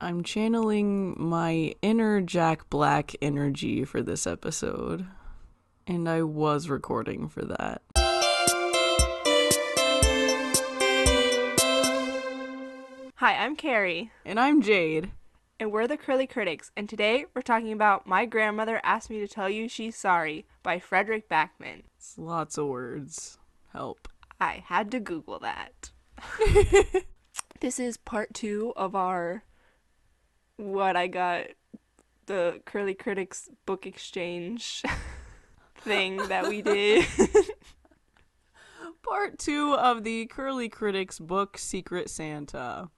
I'm channeling my inner Jack Black energy for this episode, and I was recording for that. Hi, I'm Cari. And I'm Jade. And we're the Curly Critics, and today we're talking about My Grandmother Asked Me to Tell You She's Sorry by Frederick Backman. It's lots of words. Help. I had to Google that. This is part 2 of our the Curly Critics book exchange thing that we did. Part 2 of the Curly Critics book Secret Santa.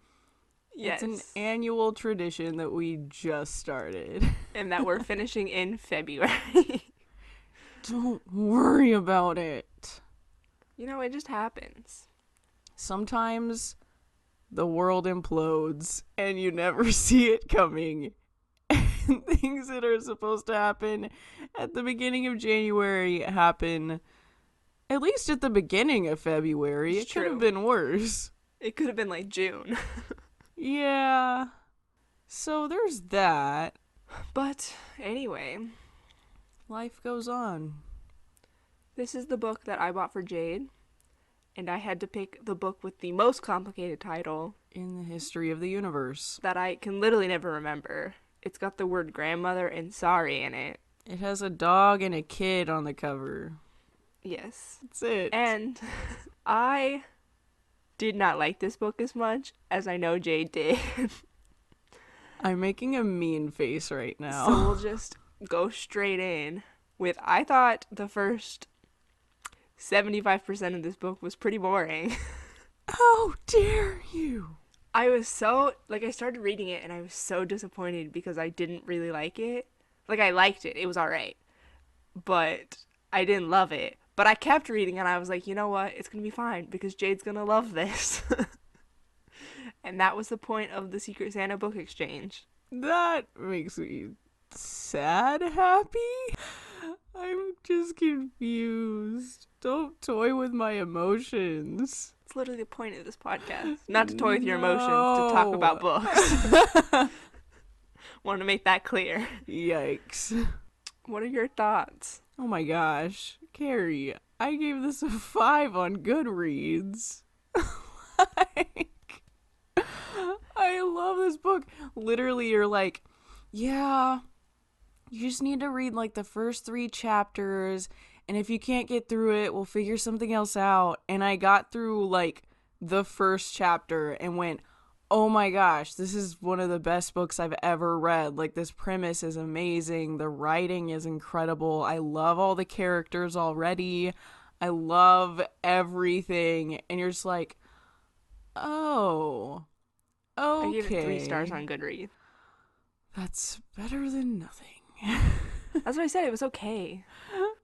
Yes. It's an annual tradition that we just started. And that we're finishing in February. Don't worry about it. You know, it just happens. Sometimes the world implodes and you never see it coming. And things that are supposed to happen at the beginning of January happen at least at the beginning of February. It's It could have true. been worse. It could have been like June. Yeah. So there's that. But anyway, Life goes on. this is the book that I bought for Jade, and I had to pick the book with the most complicated title In the history of the universe. that I can literally never remember. It's got the word grandmother and sorry in it. It has a dog and a kid on the cover. Yes. That's it. And I did not like this book as much as I know Jade did. I'm making a mean face right now. So we'll just go straight in with, I thought the first 75% of this book was pretty boring. How dare you? I was so, I started reading it and I was so disappointed because I didn't really like it. I liked it. It was alright. But I didn't love it. But I kept reading and I was like, you know what? It's going to be fine because Jade's going to love this. And that was the point of the Secret Santa book exchange. That makes me sad, happy? I'm just confused. Don't toy with my emotions. It's literally the point of this podcast. Not to toy with your emotions, to talk about books. Want to make that clear. Yikes. What are your thoughts? Oh my gosh. Carrie, I gave this a 5 on Goodreads. I love this book. Literally, you're like, yeah, you just need to read the first 3 chapters, and if you can't get through it, we'll figure something else out. And I got through the first chapter and went, oh my gosh, this is one of the best books I've ever read. This premise is amazing. The writing is incredible. I love all the characters already. I love everything. And you're just like, oh, okay. I gave it 3 stars on Goodreads. That's better than nothing. That's what I said. It was okay.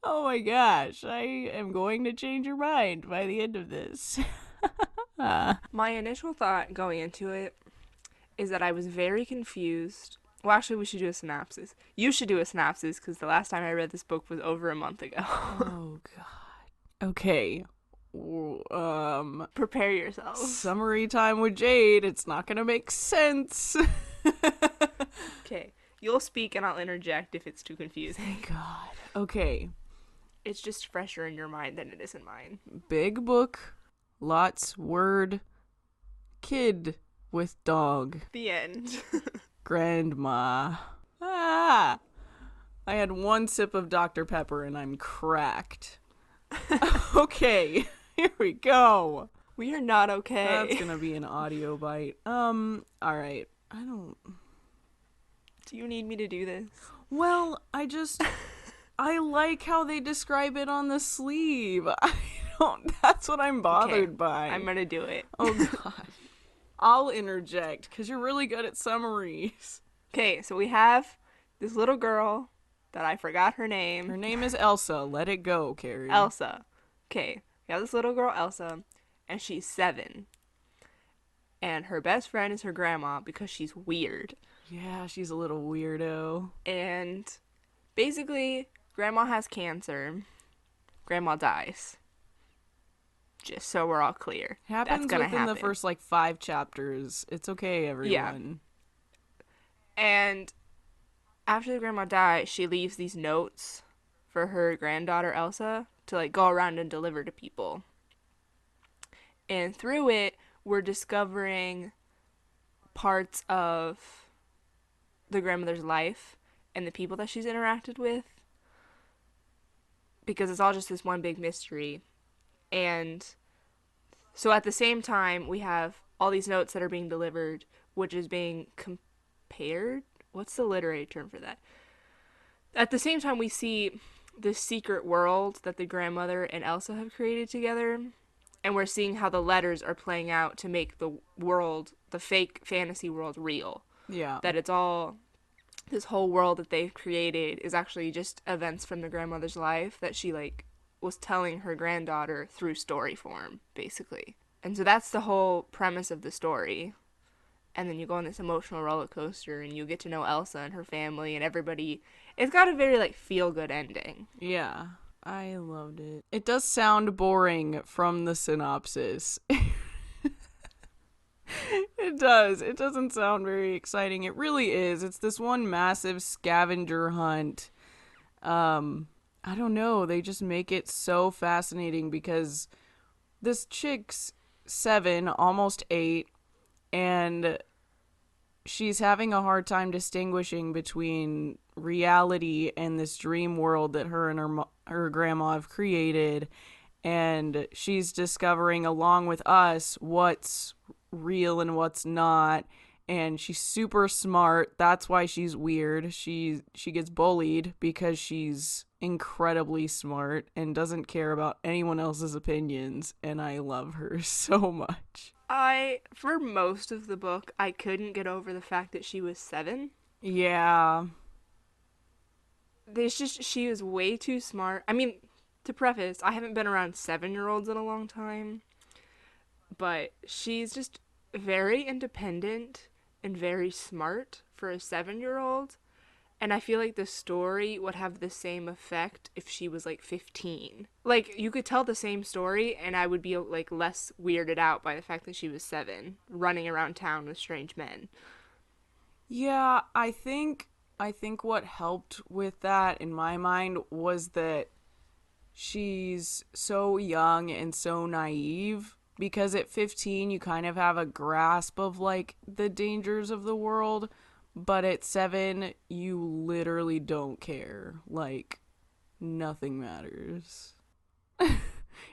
Oh my gosh. I am going to change your mind by the end of this. My initial thought going into it is that I was very confused. Well, actually, we should do a synopsis. You should do a synopsis because the last time I read this book was over a month ago. Oh god. Okay. Prepare yourself. Summary time with Jade. It's not gonna make sense. Okay. You'll speak and I'll interject if it's too confusing. God. Okay. It's just fresher in your mind than it is in mine. Big book. Lots word. Kid with dog. The end. Grandma. Ah! I had 1 sip of Dr. Pepper and I'm cracked. Okay. Here we go. We are not okay. That's gonna be an audio bite. Alright. Do you need me to do this? Well, I like how they describe it on the sleeve. That's what I'm bothered by. I'm gonna do it. Oh god. I'll interject, because you're really good at summaries. Okay, so we have this little girl that I forgot her name. Her name is Elsa. Let it go, Carrie. Elsa. Okay, we have this little girl, Elsa, and she's 7. And her best friend is her grandma because she's weird. Yeah, she's a little weirdo. And basically, grandma has cancer. Grandma dies. Just so we're all clear. Happens That's gonna within happen. the first 5 chapters. It's okay, everyone. And after the grandma dies, she leaves these notes for her granddaughter Elsa to like go around and deliver to people. And through it, we're discovering parts of the grandmother's life and the people that she's interacted with, because it's all just this one big mystery. And so at the same time, we have all these notes that are being delivered, which is being compared. What's the literary term for that? At the same time, we see this secret world that the grandmother and Elsa have created together, and we're seeing how the letters are playing out to make the world, the fake fantasy world, real. Yeah. That it's all, this whole world that they've created is actually just events from the grandmother's life that she like was telling her granddaughter through story form, basically. And so that's the whole premise of the story. And then you go on this emotional roller coaster and you get to know Elsa and her family and everybody. It's got a very like feel good ending. Yeah. I loved it. It does sound boring from the synopsis. It does. It doesn't sound very exciting. It really is. It's this one massive scavenger hunt. I don't know. They just make it so fascinating because this chick's 7, almost 8, and she's having a hard time distinguishing between reality and this dream world that her and her grandma have created, and she's discovering along with us what's real and what's not. And she's super smart. That's why she's weird. She gets bullied because she's incredibly smart and doesn't care about anyone else's opinions, and I love her so much. For most of the book, I couldn't get over the fact that she was 7. Yeah. There's just, she was way too smart. I mean, to preface, I haven't been around 7-year-olds in a long time, but she's just very independent and very smart for a 7-year-old. And I feel like the story would have the same effect if she was like 15. Like, you could tell the same story and I would be like less weirded out by the fact that she was 7, running around town with strange men. Yeah, I think what helped with that in my mind was that she's so young and so naive, because at 15 you kind of have a grasp of like the dangers of the world, but at 7 you literally don't care. Like, nothing matters.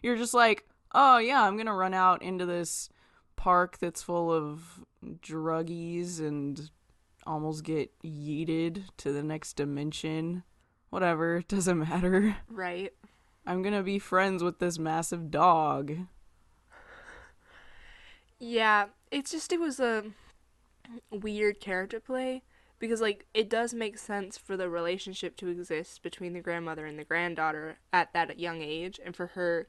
You're just like, oh yeah, I'm gonna run out into this park that's full of druggies and almost get yeeted to the next dimension. Whatever, it doesn't matter. Right. I'm gonna be friends with this massive dog. Yeah, it's just, it was a weird character play because like it does make sense for the relationship to exist between the grandmother and the granddaughter at that young age, and for her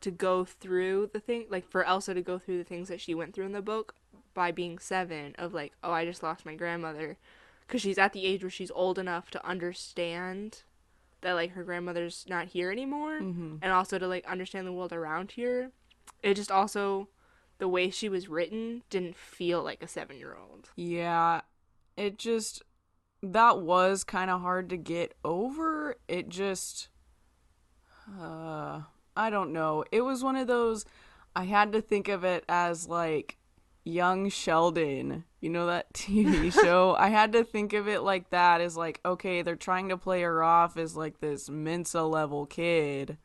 to go through the thing, like for Elsa to go through the things that she went through in the book by being 7, of like, oh, I just lost my grandmother, because she's at the age where she's old enough to understand that like her grandmother's not here anymore, and also to like understand the world around here. It just also, the way she was written didn't feel like a 7-year-old. Yeah, it just, that was kind of hard to get over. It just, I don't know. It was one of those, I had to think of it as like young Sheldon. You know that TV show? I had to think of it like that, as like, okay, they're trying to play her off as like this Mensa level kid.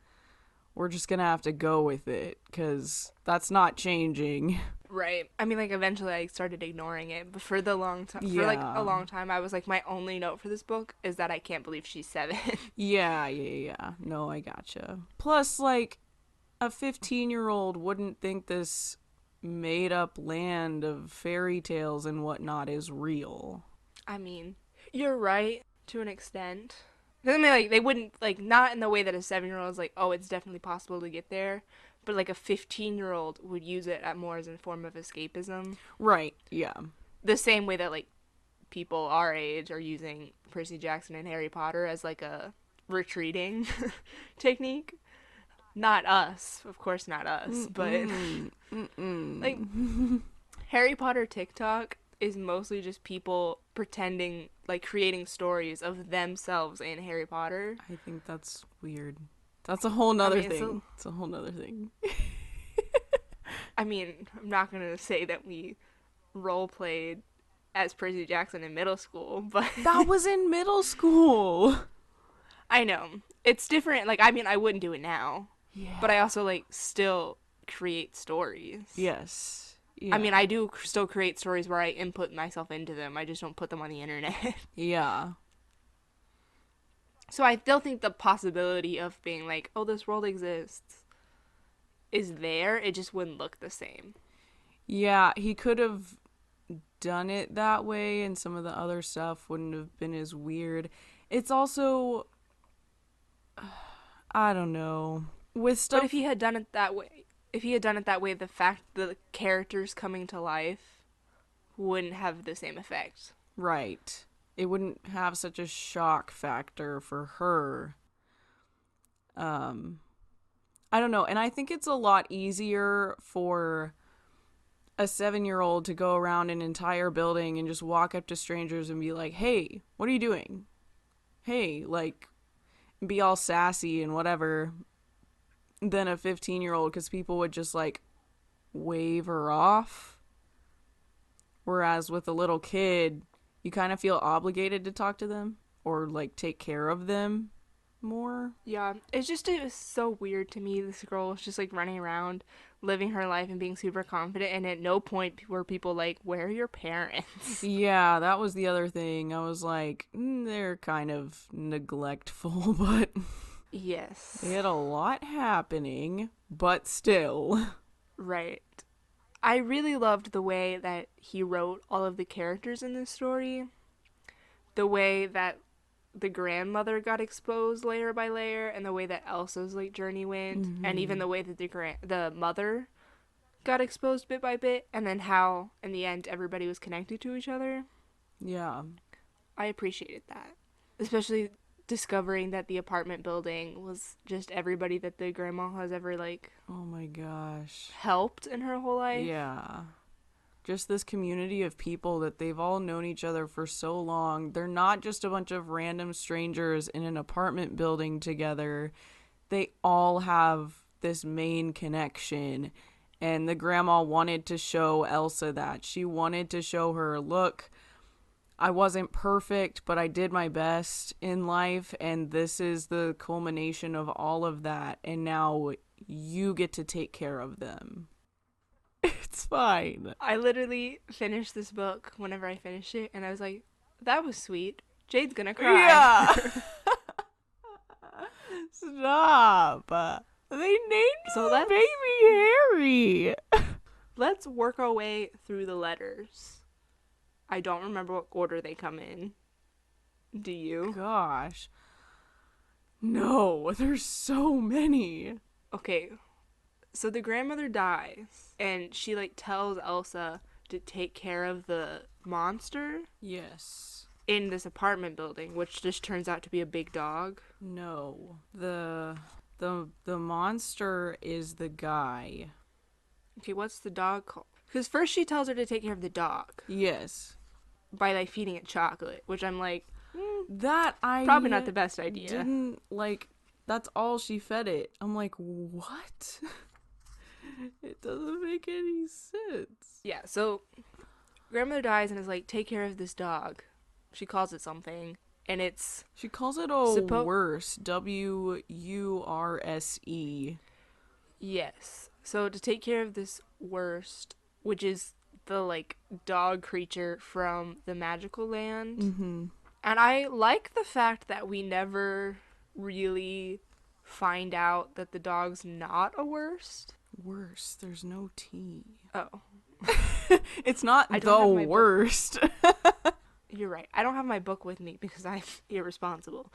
We're just gonna have to go with it, because that's not changing. Right. I mean, like, eventually I started ignoring it, but for the long time, for like Yeah. a long time, I was like, my only note for this book is that I can't believe she's 7. Yeah. No, I gotcha. Plus, like, a 15-year-old wouldn't think this made up land of fairy tales and whatnot is real. I mean, you're right to an extent. I mean, like, they wouldn't, like, not in the way that a 7-year-old is like, oh, it's definitely possible to get there, but like a 15-year-old would use it at more as a form of escapism. Right, yeah. The same way that, like, people our age are using Percy Jackson and Harry Potter as like a retreating technique. Not us, of course, not us, but like Harry Potter TikTok is mostly just people pretending, like creating stories of themselves in Harry Potter. I think that's weird. That's a whole I nother mean, thing. It's a whole nother thing. I'm not gonna say that we role played as Percy Jackson in middle school, but That was in middle school. I know it's different. Like, I mean, I wouldn't do it now, Yeah. but I also like still create stories. Yes. I Yeah. mean, I do still create stories where I input myself into them. I just don't put them on the internet. Yeah. So I still think the possibility of being like, oh, this world exists is there. It just wouldn't look the same. Yeah, he could have done it that way and some of the other stuff wouldn't have been as weird. It's also I don't know. With But stuff if he had done it that way, the fact the characters coming to life wouldn't have the same effect. right. It wouldn't have such a shock factor for her. Um I don't know, and I think it's a lot easier for a 7-year-old to go around an entire building and just walk up to strangers and be like, "Hey, what are you doing? Hey," like be all sassy and whatever, than a 15-year-old because people would just like wave her off. Whereas with a little kid, you kind of feel obligated to talk to them or like take care of them more. Yeah, it was so weird to me. This girl was just like running around, living her life and being super confident, and at no point were people like, "Where are your parents?" Yeah, that was the other thing. I was like, they're kind of neglectful, but Yes. they had a lot happening, but still. Right. I really loved the way that he wrote all of the characters in this story. The way that the grandmother got exposed layer by layer, and the way that Elsa's like journey went, and even the way that the mother got exposed bit by bit, and then how in the end everybody was connected to each other. Yeah. I appreciated that, especially discovering that the apartment building was just everybody that the grandma has ever like Oh my gosh. helped in her whole life. Yeah. Just this community of people that they've all known each other for so long. They're not just a bunch of random strangers in an apartment building together. They all have this main connection. And the grandma wanted to show Elsa that. She wanted to show her, look, I wasn't perfect, but I did my best in life. And this is the culmination of all of that. And now you get to take care of them. It's fine. I literally finished this book whenever I finished it, and I was like, that was sweet. Jade's gonna cry. Yeah. Stop. They named So the baby Harry. let's work our way through the letters. I don't remember what order they come in. Do you? Gosh. No, there's so many. Okay, so the grandmother dies, and she like tells Elsa to take care of the monster Yes. in this apartment building, which just turns out to be a big dog. No. The monster is the guy. Okay, what's the dog called? Because first she tells her to take care of the dog Yes. by like feeding it chocolate, which I'm like, That I probably not the best idea. didn't like. That's all she fed it. I'm like, what? It doesn't make any sense. Yeah, so grandmother dies and is like, take care of this dog. She calls it something, and it's She calls it a worse. WURSE. yes. So to take care of this worst, which is the like dog creature from the magical land. Mm-hmm. And I like the fact that we never really find out that the dog's not a worst. Worse. There's no T. Oh. It's not I don't the have my worst. You're right. I don't have my book with me because I'm irresponsible.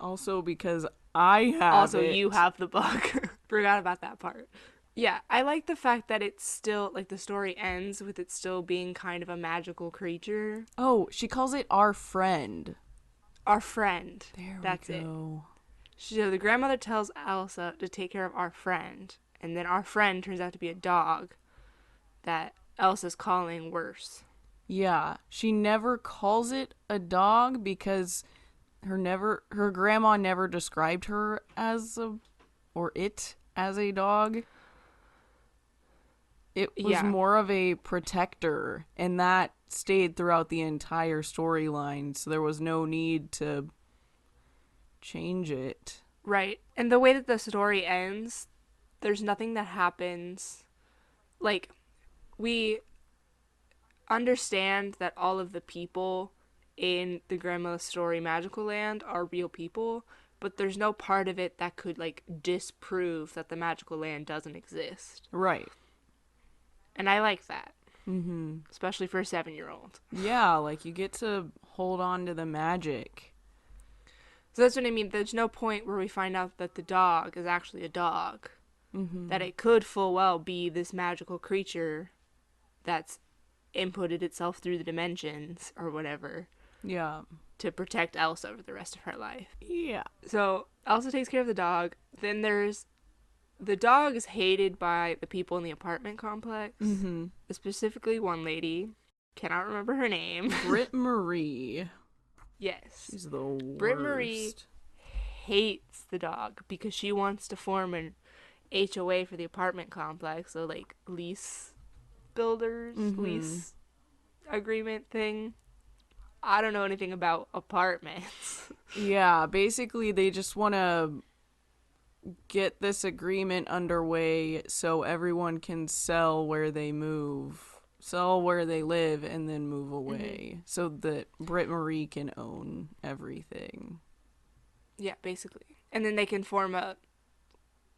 Also because I have Also, it. you have the book. Forgot about that part. Yeah, I like the fact that it's still, like, the story ends with it still being kind of a magical creature. Oh, she calls it our friend. Our friend. That's it. go. So the grandmother tells Elsa to take care of our friend, and then our friend turns out to be a dog that Elsa's calling worse. Yeah, she never calls it a dog because her grandma never described her as a or it as a dog. It was Yeah, more of a protector, and that stayed throughout the entire storyline, so there was no need to change it. right. And the way that the story ends, there's nothing that happens. Like, we understand that all of the people in the Grandma Story Magical Land are real people, but there's no part of it that could, like, disprove that the magical land doesn't exist. Right. And I like that, Mhm. especially for a 7-year-old. Yeah, like you get to hold on to the magic. So that's what I mean. There's no point where we find out that the dog is actually a dog. That Mhm. it could full well be this magical creature that's inputted itself through the dimensions or whatever Yeah. to protect Elsa for the rest of her life. Yeah. So Elsa takes care of the dog. Then there's the dog is hated by the people in the apartment complex, Mhm. specifically one lady. Cannot remember her name. Britt Marie. Yes. She's the worst. Britt Marie hates the dog because she wants to form an HOA for the apartment complex, so like lease builders, lease agreement thing. I don't know anything about apartments. Yeah, basically they just want to get this agreement underway so everyone can sell where they move, sell where they live, and then move away so that Britt Marie can own everything. Yeah, basically. And then they can form a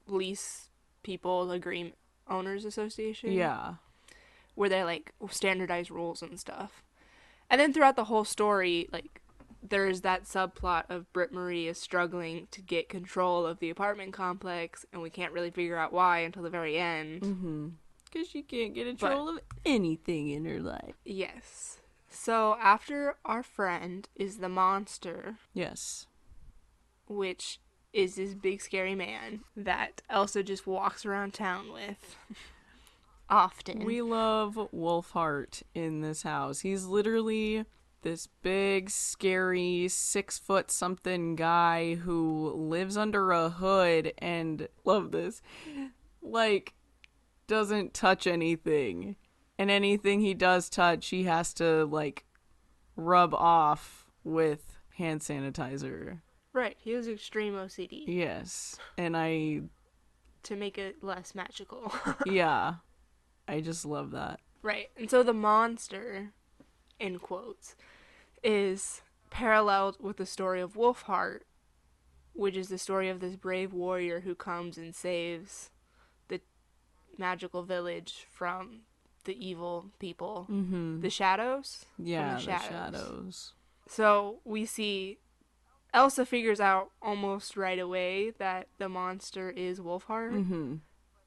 lease people agreement owners association. Yeah. Where they like standardize rules and stuff. And then throughout the whole story, like there's that subplot of Britt Marie is struggling to get control of the apartment complex, and we can't really figure out why until the very end. Mm-hmm. Because she can't get control of anything in her life. Yes. So after our friend is the monster. Yes. Which is this big scary man that Elsa just walks around town with. Often. We love Wolfheart in this house. He's literally this big, scary, 6 foot something guy who lives under a hood and, love this, like, doesn't touch anything. And anything he does touch, he has to, like, rub off with hand sanitizer. Right, he has extreme OCD. Yes. And to make it less magical. Yeah. I just love that. Right. And so the monster, in quotes, is paralleled with the story of Wolfheart, which is the story of this brave warrior who comes and saves the magical village from the evil people. Mm-hmm. The shadows? Yeah, the shadows. So we see Elsa figures out almost right away that the monster is Wolfheart. Mm-hmm.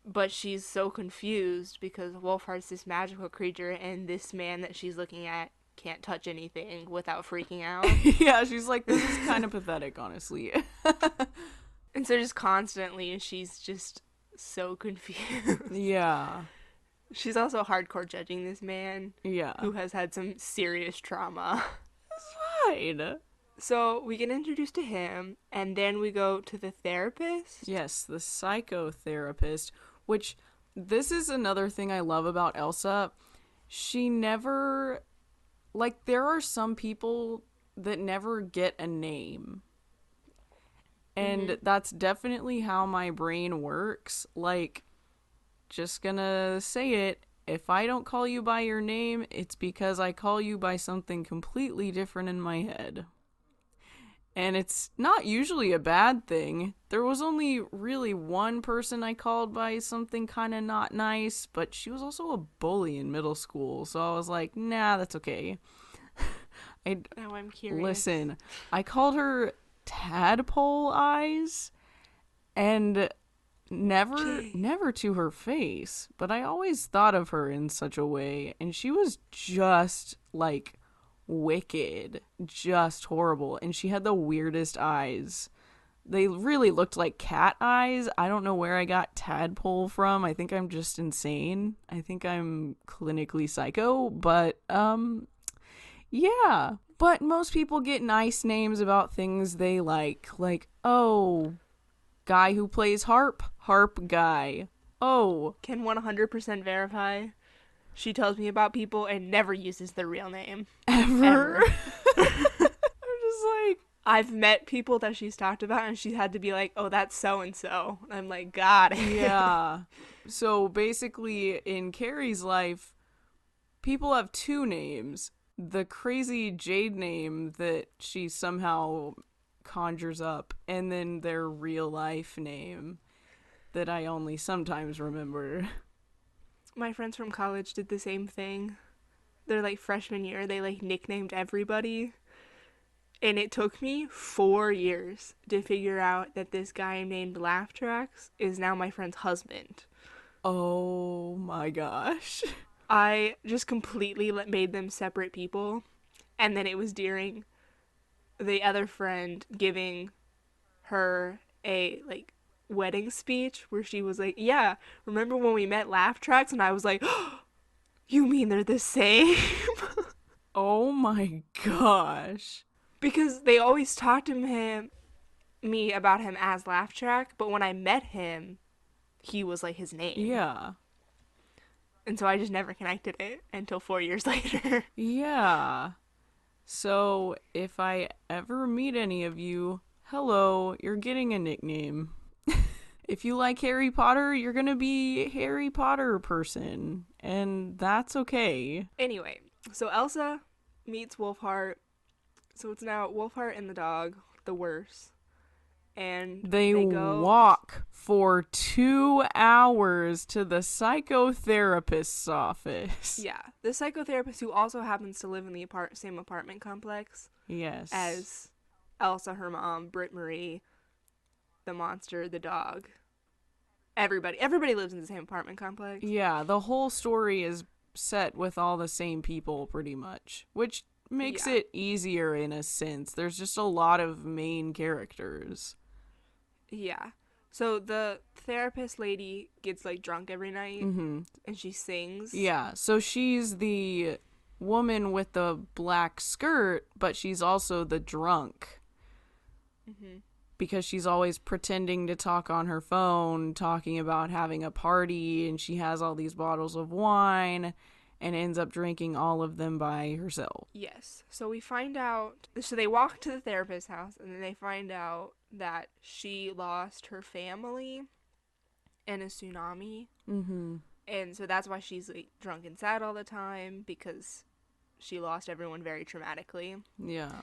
But she's so confused because Wolfheart's this magical creature and this man that she's looking at can't touch anything without freaking out. Yeah, she's like, this is kind of pathetic, honestly. And so just constantly, she's just so confused. Yeah. She's also hardcore judging this man. Yeah. Who has had some serious trauma. It's fine. So we get introduced to him, and then we go to the therapist. Yes, the psychotherapist, which this is another thing I love about Elsa. She never, like, there are some people that never get a name. And that's definitely how my brain works. Like, just gonna say it. If I don't call you by your name, it's because I call you by something completely different in my head. And it's not usually a bad thing. There was only really one person I called by something kind of not nice, but she was also a bully in middle school, so I was like, nah, that's okay. Now I'm curious. Listen, I called her Tadpole Eyes, and never to her face, but I always thought of her in such a way, and she was just, like, wicked, just horrible, and she had the weirdest eyes. They really looked like cat eyes. I don't know where I got tadpole from. I think I'm just insane. I think I'm clinically psycho, but Yeah, but most people get nice names about things they like, oh, guy who plays harp, harp guy. Oh, Can 100% verify. She tells me about people and never uses their real name. ever. Ever. I'm just like, I've met people that she's talked about and she's had to be like, oh, that's so and so. I'm like, got it. yeah. So basically, in Carrie's life, people have two names. The crazy Jade name that she somehow conjures up, and then their real life name that I only sometimes remember. My friends from college did the same thing. Their like freshman year, they like nicknamed everybody. And it took me 4 years to figure out that this guy named Laugh Tracks is now my friend's husband. Oh my gosh. I just completely made them separate people. And then it was during the other friend giving her a like wedding speech where she was like, yeah, remember when we met Laugh Tracks? And I was like, oh, you mean they're the same? Oh my gosh. Because they always talked to me about him as Laugh Track, but when I met him, he was like his name. Yeah. And so I just never connected it until 4 years later. Yeah. So if I ever meet any of you, hello, you're getting a nickname. If you like Harry Potter, you're going to be Harry Potter person, and that's okay. Anyway, so Elsa meets Wolfheart. So it's now Wolfheart and the dog, the worst. And They they go walk for 2 hours to the psychotherapist's office. Yeah, the psychotherapist who also happens to live in the same apartment complex Yes. as Elsa, her mom, Britt Marie, the monster, the dog. Everybody lives in the same apartment complex. Yeah, the whole story is set with all the same people pretty much, which makes it easier in a sense. There's just a lot of main characters. Yeah. So the therapist lady gets like drunk every night and she sings. Yeah, so she's the woman with the black skirt, but she's also the drunk. Because she's always pretending to talk on her phone, talking about having a party, and she has all these bottles of wine and ends up drinking all of them by herself. Yes. So we find out. So they walk to the therapist's house and then they find out that she lost her family in a tsunami. And so that's why she's like drunk and sad all the time, because she lost everyone very traumatically. Yeah.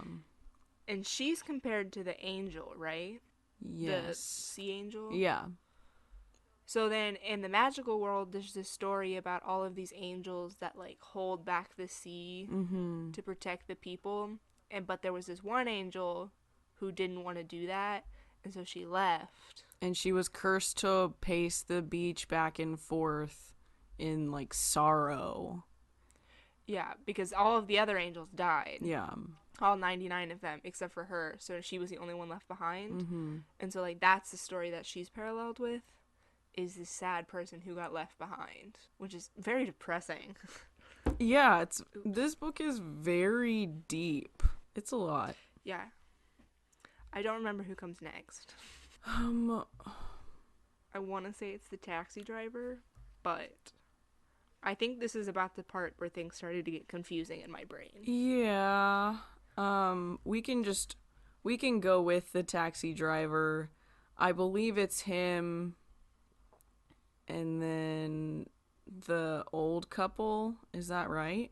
And she's compared to the angel, right? Yes. The sea angel? Yeah. So then in the magical world, there's this story about all of these angels that like hold back the sea to protect the people. But there was this one angel who didn't want to do that, and so she left. And she was cursed to pace the beach back and forth in like sorrow. Yeah, because all of the other angels died. Yeah. All 99 of them, except for her. So she was the only one left behind. And so like that's the story that she's paralleled with, is this sad person who got left behind, which is very depressing. Yeah, this book is very deep. It's a lot. Yeah. I don't remember who comes next. I want to say it's the taxi driver, but I think this is about the part where things started to get confusing in my brain. Yeah. We can go with the taxi driver. I believe it's him, and then the old couple. Is that right?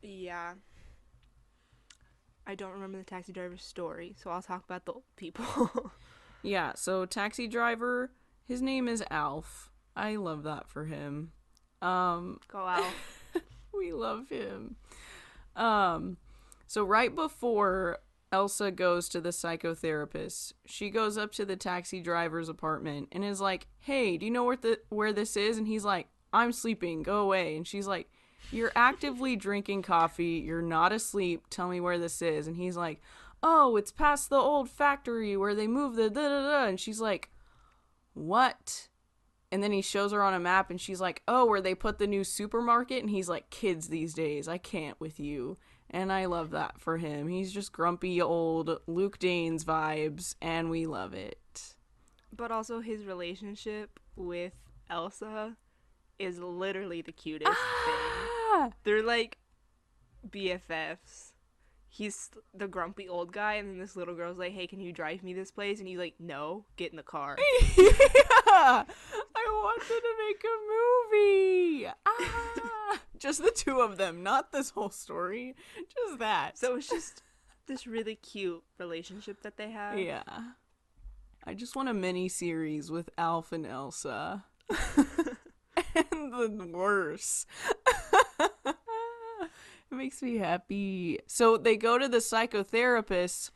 Yeah. I don't remember the taxi driver's story, so I'll talk about the old people. Yeah, so taxi driver, his name is Alf. I love that for him. Go Alf. We love him. So right before Elsa goes to the psychotherapist, she goes up to the taxi driver's apartment and is like, "Hey, do you know where this is?" And he's like, "I'm sleeping, go away." And she's like, "You're actively drinking coffee, you're not asleep, tell me where this is." And he's like, "Oh, it's past the old factory where they move the da-da-da." And she's like, "What?" And then he shows her on a map and she's like, oh, where they put the new supermarket? And he's like, kids these days, I can't with you. And I love that for him. He's just grumpy old Luke Danes vibes, and we love it. But also his relationship with Elsa is literally the cutest thing. They're like BFFs. He's the grumpy old guy, and then this little girl's like, hey, can you drive me this place? And he's like, no, get in the car. Yeah, I wanted to make a movie. Just the two of them, not this whole story, just that. So it's just this really cute relationship that they have. Yeah, I just want a mini series with Alf and Elsa. And the worse. It makes me happy. So they go to the psychotherapist,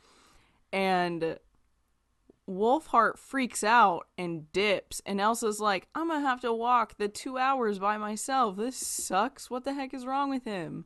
and Wolfheart freaks out and dips, and Elsa's like, I'm gonna have to walk the 2 hours by myself. This sucks. What the heck is wrong with him?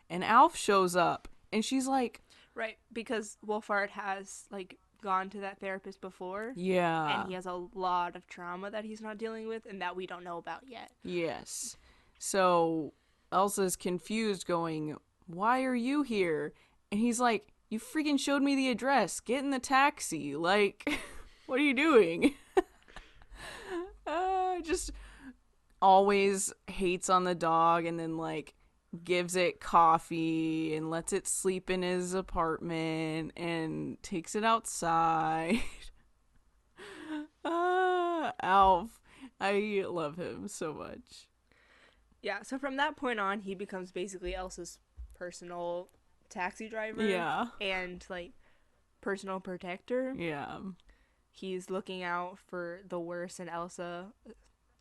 And Alf shows up, and she's like, right, because Wolfheart has like gone to that therapist before. yeah. And he has a lot of trauma that he's not dealing with and that we don't know about yet. Yes. So Elsa's confused, going, why are you here? And he's like, you freaking showed me the address. Get in the taxi. Like, what are you doing? Just always hates on the dog, and then, like, gives it coffee and lets it sleep in his apartment and takes it outside. Alf. I love him so much. Yeah, so from that point on, he becomes basically Elsa's personal taxi driver. Yeah. And, like, personal protector. Yeah. He's looking out for the worst in Elsa,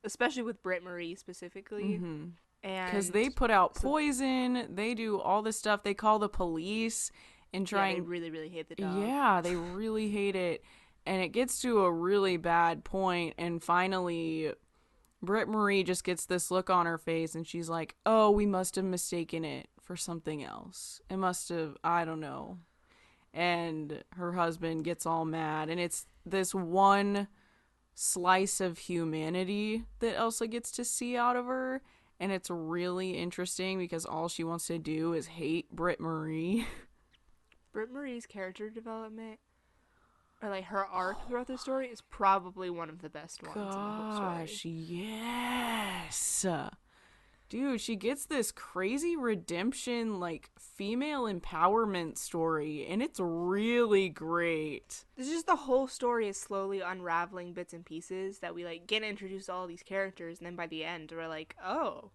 especially with Britt Marie specifically. Mm-hmm. And because they put out poison, they do all this stuff. They call the police and try they and really, really hate the dog. yeah, they really hate it, and it gets to a really bad point. And finally, Britt Marie just gets this look on her face, and she's like, "Oh, we must have mistaken it for something else. It must have, I don't know." And her husband gets all mad, and it's this one slice of humanity that Elsa gets to see out of her. And it's really interesting because all she wants to do is hate Britt Marie. Britt Marie's character development, or like her arc throughout the story, is probably one of the best ones in the whole story. Gosh, yes. Dude, she gets this crazy redemption, like, female empowerment story, and it's really great. It's just the whole story is slowly unraveling bits and pieces that we, like, get introduced to all these characters, and then by the end, we're like, oh,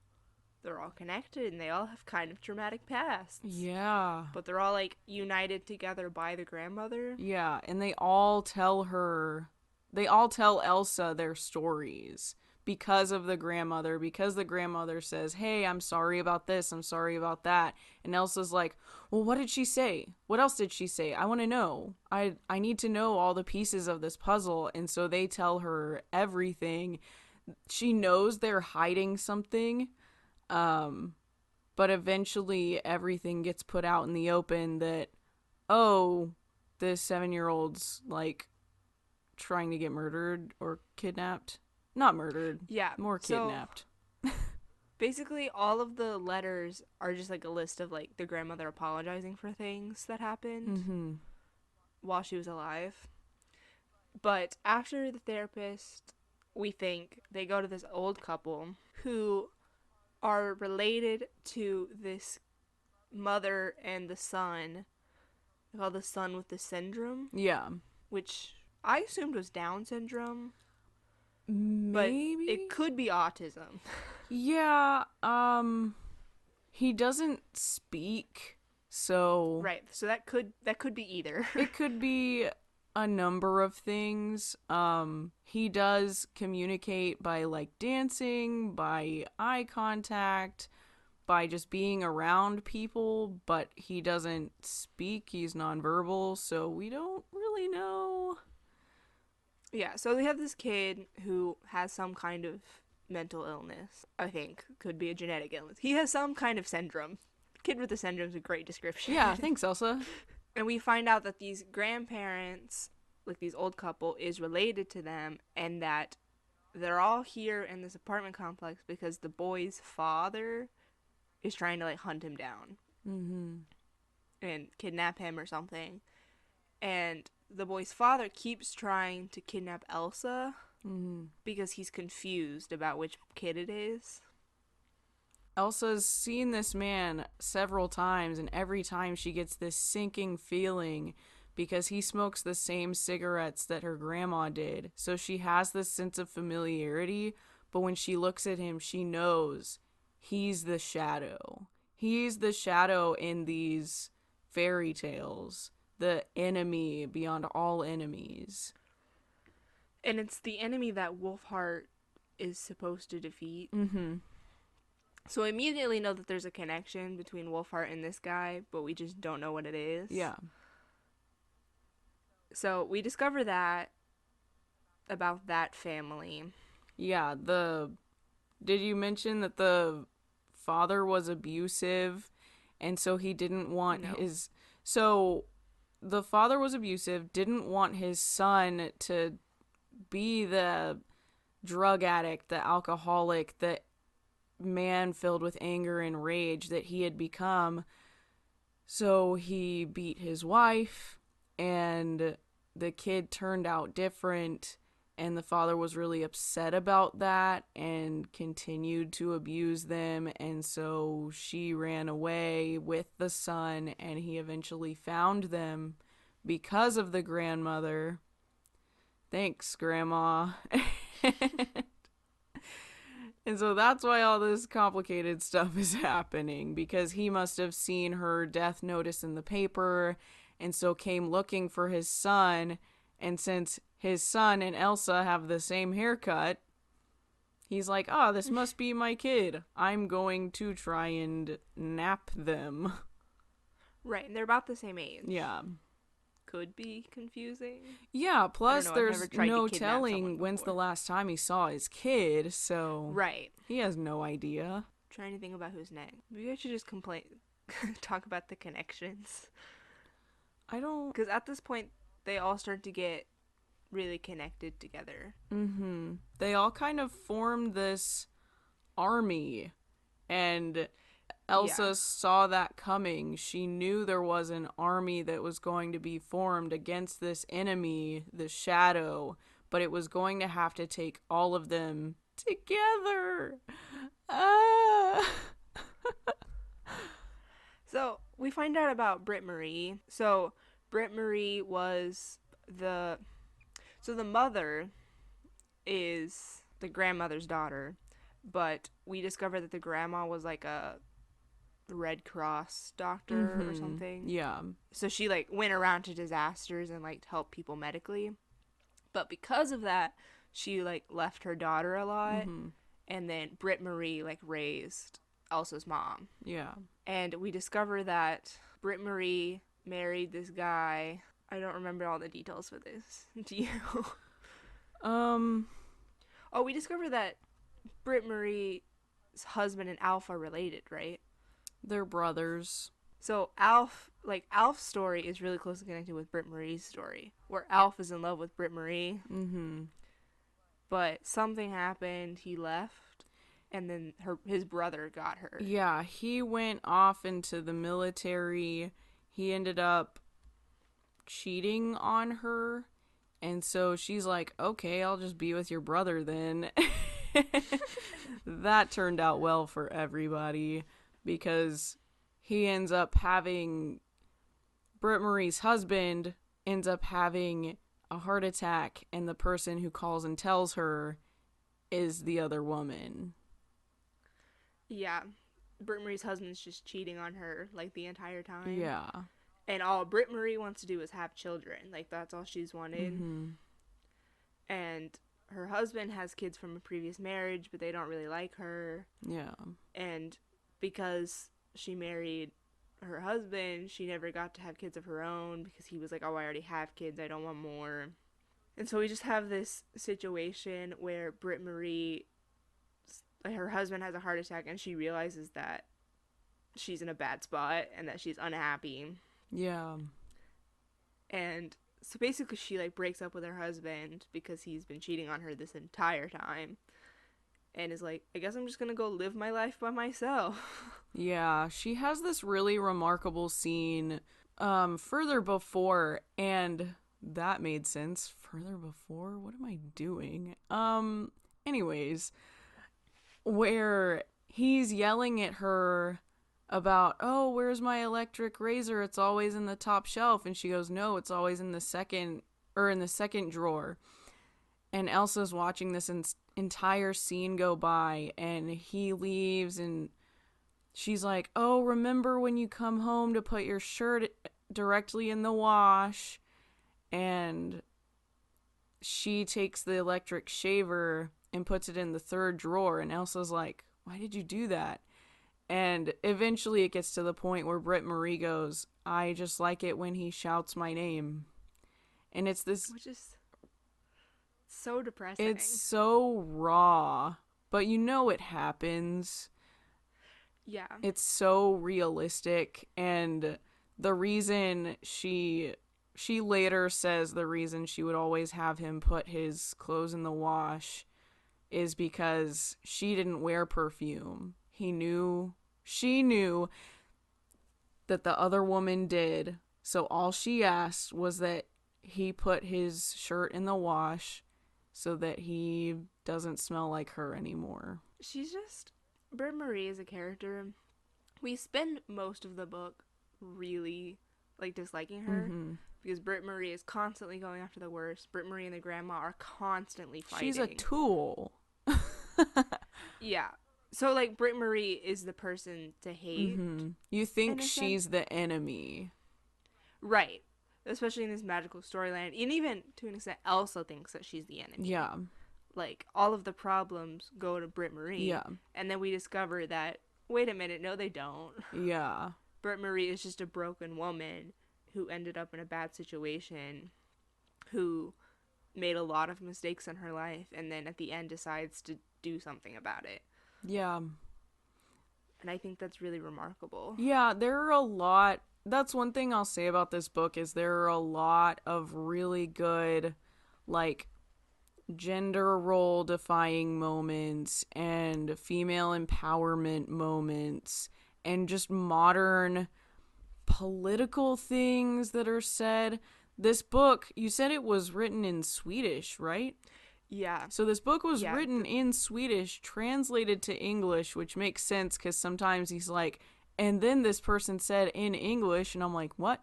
they're all connected, and they all have kind of traumatic pasts. Yeah. But they're all, like, united together by the grandmother. Yeah, and they all tell Elsa their stories. Because of the grandmother, because the grandmother says, hey, I'm sorry about this, I'm sorry about that. And Elsa's like, well, what did she say? What else did she say? I want to know. I need to know all the pieces of this puzzle. And so they tell her everything. She knows they're hiding something, but eventually everything gets put out in the open that, oh, this 7-year-old's, like, trying to get murdered or kidnapped. Not murdered. Yeah. More kidnapped. So, basically, all of the letters are just like a list of like the grandmother apologizing for things that happened while she was alive. But after the therapist, we think they go to this old couple who are related to this mother and the son. They call the son with the syndrome. Yeah. Which I assumed was Down syndrome. Maybe? But it could be autism. Yeah, he doesn't speak, so... Right, so that could be either. It could be a number of things. He does communicate by, like, dancing, by eye contact, by just being around people, but he doesn't speak, he's nonverbal, so we don't really know. Yeah, so they have this kid who has some kind of mental illness, I think. Could be a genetic illness. He has some kind of syndrome. Kid with the syndrome is a great description. Yeah, thanks, Elsa. And we find out that these grandparents, like this old couple, is related to them, and that they're all here in this apartment complex because the boy's father is trying to like hunt him down and kidnap him or something. And the boy's father keeps trying to kidnap Elsa because he's confused about which kid it is. Elsa's seen this man several times, and every time she gets this sinking feeling because he smokes the same cigarettes that her grandma did. So she has this sense of familiarity, but when she looks at him, she knows he's the shadow. He's the shadow in these fairy tales, the enemy beyond all enemies. And it's the enemy that Wolfheart is supposed to defeat. So I immediately know that there's a connection between Wolfheart and this guy, but we just don't know what it is. Yeah. So we discover that about that family. Yeah, did you mention that the father was abusive and so he didn't want No. so the father was abusive, didn't want his son to be the drug addict, the alcoholic, the man filled with anger and rage that he had become. So he beat his wife, and the kid turned out different, and the father was really upset about that and continued to abuse them, and so she ran away with the son, and he eventually found them because of the grandmother. Thanks, Grandma. And so that's why all this complicated stuff is happening, because he must have seen her death notice in the paper and so came looking for his son. And since his son and Elsa have the same haircut, he's like, oh, this must be my kid. I'm going to try and nap them. Right, and they're about the same age. Yeah. Could be confusing. Yeah, plus I've there's never tried to no kidnap telling someone when's the before. last time he saw his kid, so Right. he has no idea. Trying to think about who's next. Maybe I should just talk about the connections. I don't... Because at this point, they all start to get really connected together. They all kind of formed this army, and Elsa saw that coming. She knew there was an army that was going to be formed against this enemy, the Shadow, but it was going to have to take all of them together. So we find out about Britt Marie. So Britt Marie was the mother is the grandmother's daughter, but we discover that the grandma was like a Red Cross doctor or something. Yeah. So she like went around to disasters and like helped people medically. But because of that, she like left her daughter a lot, and then Britt Marie like raised Elsa's mom. Yeah. And we discover that Britt Marie married this guy. I don't remember all the details for this. Do you? Oh, we discover that Britt Marie's husband and Alf are related, right? They're brothers. So Alf's story is really closely connected with Britt Marie's story, where Alf is in love with Britt Marie. But something happened, he left, and then his brother got her. Yeah, he went off into the military. He ended up cheating on her. And so she's like, okay, I'll just be with your brother then. That turned out well for everybody, because he ends up having... Britt Marie's husband ends up having a heart attack, and the person who calls and tells her is the other woman. Yeah. Britt Marie's husband's just cheating on her, like, the entire time. Yeah. And all Britt Marie wants to do is have children. Like, that's all she's wanted. And her husband has kids from a previous marriage, but they don't really like her. Yeah. And because she married her husband, she never got to have kids of her own because he was like, oh, I already have kids, I don't want more. And so we just have this situation where Britt Marie, her husband has a heart attack, and she realizes that she's in a bad spot and that she's unhappy. Yeah. And So basically she like breaks up with her husband because he's been cheating on her this entire time, and is like, I guess I'm just gonna go live my life by myself. Yeah, she has this really remarkable scene further before, and that made sense. Further before? What am I doing? Anyways, where he's yelling at her about, "Oh, where's my electric razor? It's always in the top shelf." And she goes, "No, it's always in the second drawer." And Elsa's watching this entire scene go by, and he leaves, and she's like, "Oh, remember when you come home to put your shirt directly in the wash?" And she takes the electric shaver and puts it in the third drawer, and Elsa's like, "Why did you do that?" And eventually it gets to the point where Britt Marie goes, "I just like it when he shouts my name." And it's this, Which is so depressing. it's so raw, but you know it happens. Yeah. It's so realistic, and the reason she later says the reason she would always have him put his clothes in the wash is because she didn't wear perfume. She knew that the other woman did. So all she asked was that he put his shirt in the wash so that he doesn't smell like her anymore. She's just, Britt Marie is a character. We spend most of the book really like disliking her, because Britt Marie is constantly going after the worst. Britt Marie and the grandma are constantly fighting. She's a tool. Yeah. So like Britt Marie is the person to hate. You think she's the enemy. Right. Especially in this magical storyline. And even to an extent, Elsa thinks that she's the enemy. Yeah. Like, all of the problems go to Britt Marie. Yeah. And then we discover that, wait a minute, no they don't. Yeah. Britt Marie is just a broken woman who ended up in a bad situation, who made a lot of mistakes in her life, and then at the end decides to do something about it. Yeah. And I think that's really remarkable. Yeah, there are a lot. That's one thing I'll say about this book is there are a lot of really good, like, gender role defying moments and female empowerment moments and just modern political things that are said. This book, you said it was written in Swedish, right? Yeah. So this book was written in Swedish, translated to English, which makes sense because sometimes he's like, and then this person said in English, and I'm like, what?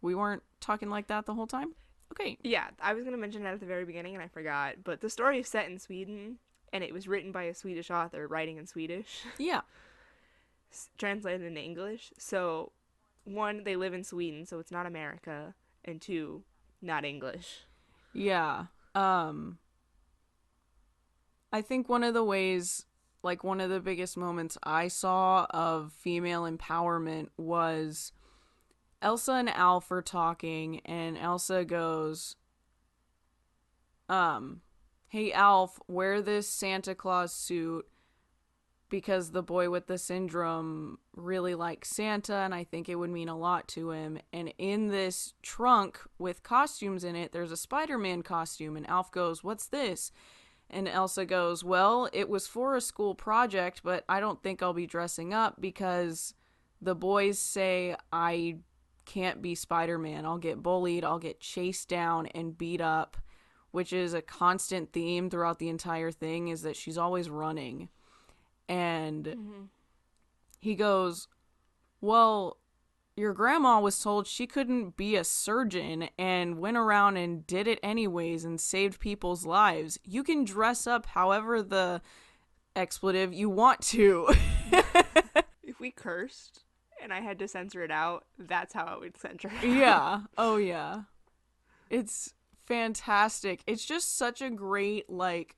We weren't talking like that the whole time? Okay. Yeah, I was going to mention that at the very beginning and I forgot, but the story is set in Sweden, and it was written by a Swedish author writing in Swedish. Yeah. Translated into English. So, one, they live in Sweden, so it's not America, and two, not English. Yeah. I think one of the ways, like one of the biggest moments I saw of female empowerment was Elsa and Alf are talking, and Elsa goes, "Hey Alf, wear this Santa Claus suit because the boy with the syndrome really likes Santa, and I think it would mean a lot to him. And in this trunk with costumes in it, there's a Spider-Man costume." And Alf goes, "What's this?" And Elsa goes, "Well, it was for a school project, but I don't think I'll be dressing up because the boys say I can't be Spider-Man. I'll get bullied, I'll get chased down and beat up," which is a constant theme throughout the entire thing, is that she's always running. And he goes, "Well, your grandma was told she couldn't be a surgeon and went around and did it anyways and saved people's lives. You can dress up however the expletive you want to." If we cursed and I had to censor it out, that's how I would censor it. Yeah. Oh, yeah. It's fantastic. It's just such a great, like,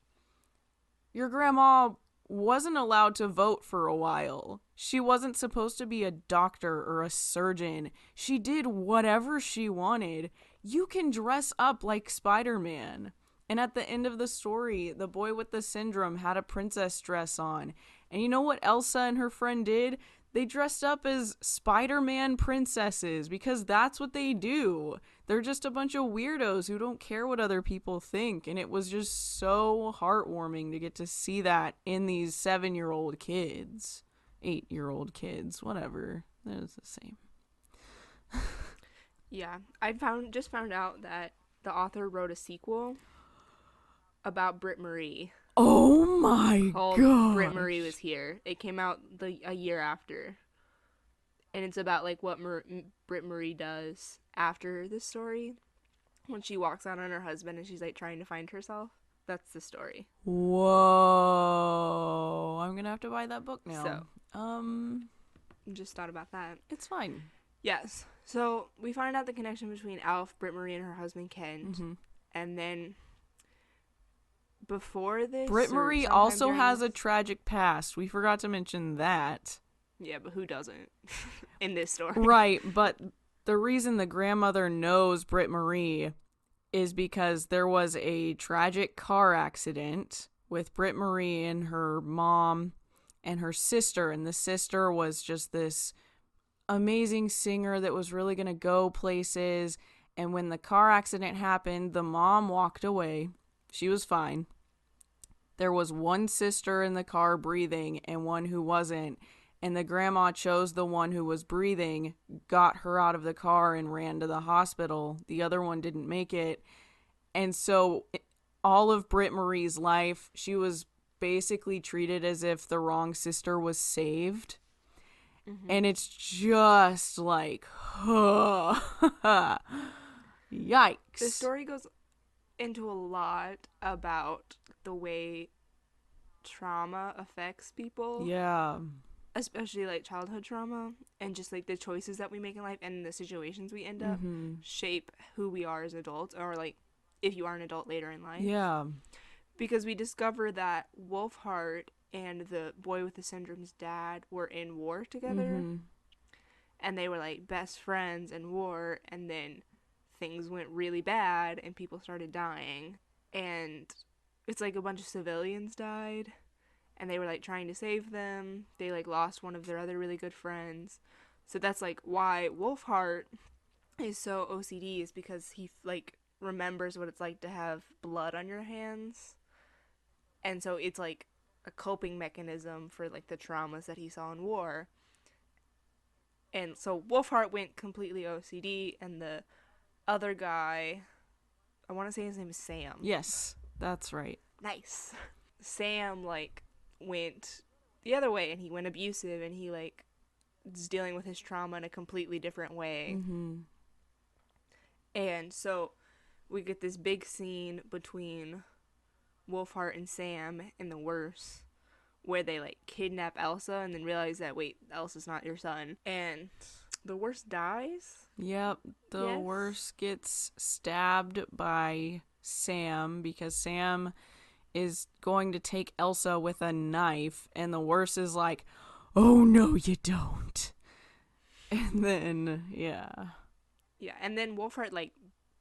your grandma wasn't allowed to vote for a while. She wasn't supposed to be a doctor or a surgeon. She did whatever she wanted. You can dress up like Spider-Man. And at the end of the story, the boy with the syndrome had a princess dress on. And you know what Elsa and her friend did? They dressed up as Spider-Man princesses because that's what they do. They're just a bunch of weirdos who don't care what other people think. And it was just so heartwarming to get to see that in these 7-year-old kids, 8-year-old kids, whatever. It's the same. Yeah, I found out that the author wrote a sequel about Britt Marie Oh my called Britt Marie Was gosh. Here. It came out a year after, and it's about like what Britt Marie does after this story when she walks out on her husband and she's like trying to find herself. That's the story. Whoa. I'm going to have to buy that book now. So, just thought about that. It's fine. Yes. So we find out the connection between Alf, Britt Marie, and her husband Kent, and then before this, Britt Marie also has a tragic past. We forgot to mention that. Yeah, but who doesn't in this story? Right, but the reason the grandmother knows Britt Marie is because there was a tragic car accident with Britt Marie and her mom and her sister, and the sister was just this amazing singer that was really going to go places. And when the car accident happened, the mom walked away. She was fine. There was one sister in the car breathing and one who wasn't. And the grandma chose the one who was breathing, got her out of the car, and ran to the hospital. The other one didn't make it. And so all of Britt Marie's life, she was basically treated as if the wrong sister was saved. And it's just like, yikes. The story goes into a lot about the way trauma affects people. Yeah. Especially like childhood trauma and just like the choices that we make in life and the situations we end up shape who we are as adults, or like if you are an adult later in life. Yeah. Because we discover that Wolfheart and the boy with the syndrome's dad were in war together. And they were like best friends in war, and then things went really bad and people started dying, and it's like a bunch of civilians died and they were like trying to save them. They like lost one of their other really good friends. So that's like why Wolfheart is so OCD, is because he like remembers what it's like to have blood on your hands. And so it's like a coping mechanism for like the traumas that he saw in war. And so Wolfheart went completely OCD, and the other guy, I want to say his name is Sam. Yes, that's right. Nice. Sam like went the other way, and he went abusive, and he like is dealing with his trauma in a completely different way. And so we get this big scene between Wolfheart and Sam in the worst, where they like kidnap Elsa and then realize that, wait, Elsa's not your son, and the worst dies. Yep, the worst gets stabbed by Sam because Sam is going to take Elsa with a knife, and the worst is like, oh no you don't. And then yeah, and then Wolfheart like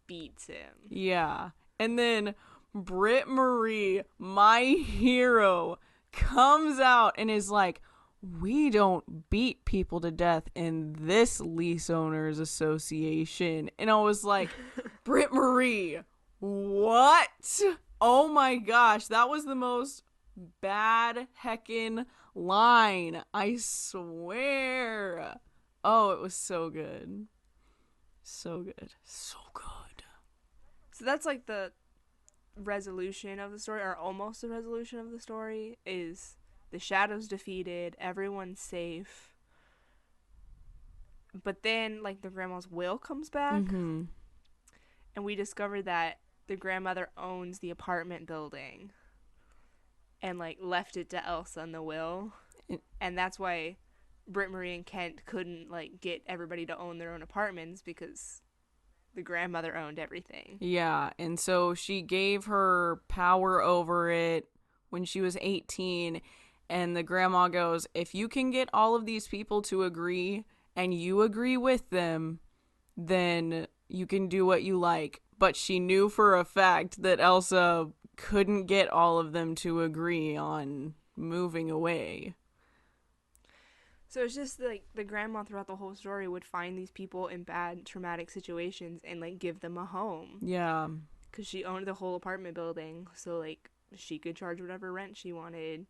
beats him. Yeah, and then Britt Marie, my hero, comes out and is like, we don't beat people to death in this lease owners association. And I was like, Britt Marie, what? Oh my gosh, that was the most bad heckin' line, I swear. Oh, it was so good. So good. So good. So that's like the resolution of the story, or almost the resolution of the story, is the shadow's defeated, everyone's safe, but then like the grandma's will comes back, and we discover that the grandmother owns the apartment building and like left it to Elsa in the will, and that's why Britt Marie and Kent couldn't like get everybody to own their own apartments, because the grandmother owned everything. Yeah, and so she gave her power over it when she was 18, and the grandma goes, if you can get all of these people to agree, and you agree with them, then you can do what you like. But she knew for a fact that Elsa couldn't get all of them to agree on moving away. So it's just like the grandma throughout the whole story would find these people in bad traumatic situations and like give them a home Yeah. because she owned the whole apartment building. So like she could charge whatever rent she wanted.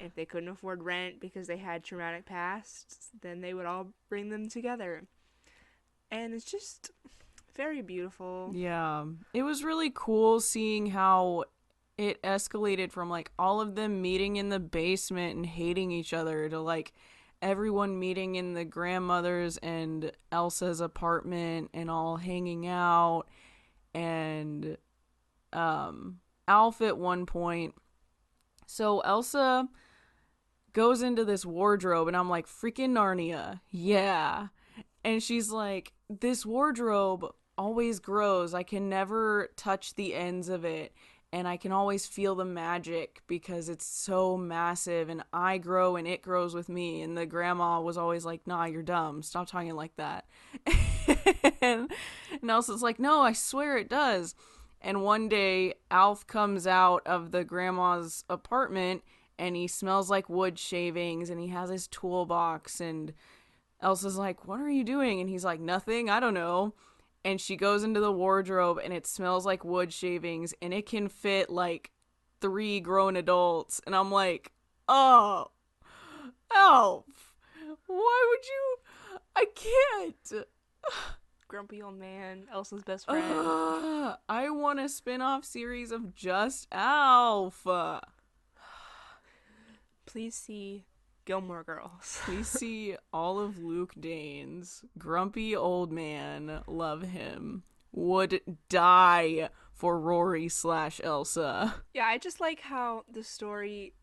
If they couldn't afford rent because they had traumatic pasts, then they would all bring them together. And it's just very beautiful. Yeah. It was really cool seeing how it escalated from like all of them meeting in the basement and hating each other to like everyone meeting in the grandmother's and Elsa's apartment and all hanging out. And Alf at one point, so Elsa goes into this wardrobe and I'm like, freaking Narnia, yeah. And she's like, this wardrobe always grows, I can never touch the ends of it, and I can always feel the magic because it's so massive and I grow and it grows with me. And the grandma was always like, nah, you're dumb, stop talking like that. and Elsa's like, no, I swear it does. And one day Alf comes out of the grandma's apartment and he smells like wood shavings and he has his toolbox. And Elsa's like, what are you doing? And he's like, nothing, I don't know. And she goes into the wardrobe and it smells like wood shavings and it can fit like 3 grown adults. And I'm like, oh, Elf, why would you? I can't. Grumpy old man, Elsa's best friend. I want a spin-off series of just Alf. Please see Gilmore Girls. Please see all of Luke Dane's grumpy old man. Love him. Would die for Rory / Elsa. Yeah, I just like how the story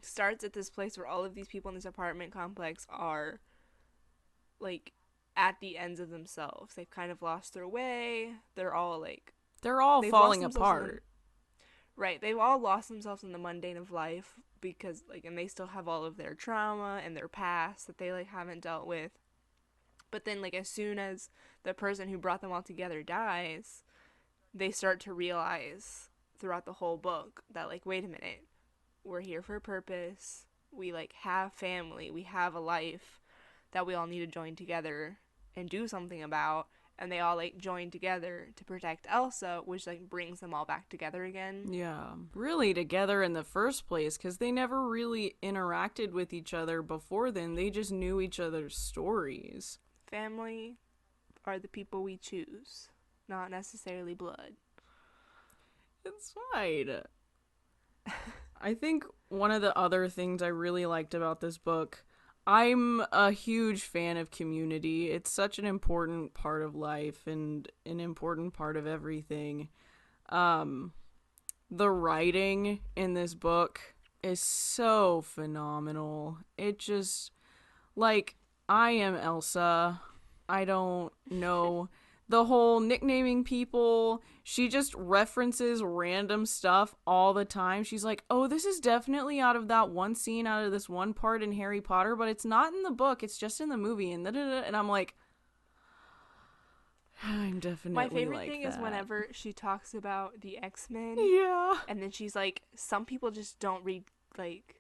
starts at this place where all of these people in this apartment complex are like at the ends of themselves. They've kind of lost their way. They're all like They're all they've falling lost themselves apart. right. They've all lost themselves in the mundane of life because like and they still have all of their trauma and their past that they like haven't dealt with. But then like as soon as the person who brought them all together dies, they start to realize throughout the whole book that like wait a minute, we're here for a purpose. We like have family, we have a life that we all need to join together and do something about, and they all like join together to protect Elsa, which like brings them all back together again. Yeah, really together in the first place because they never really interacted with each other before then. They just knew each other's stories. Family are the people we choose, not necessarily blood. It's fine. I think one of the other things I really liked about this book, I'm a huge fan of community. It's such an important part of life and an important part of everything. Um, the writing in this book is so phenomenal. It just, like, I am Elsa. I don't know. The whole nicknaming people, she just references random stuff all the time. She's like, oh, this is definitely out of that one scene, out of this one part in Harry Potter, but it's not in the book, it's just in the movie. And da-da-da. And I'm like, I'm definitely My favorite like thing that. is whenever she talks about the X-Men. Yeah. And then she's like, some people just don't read, like,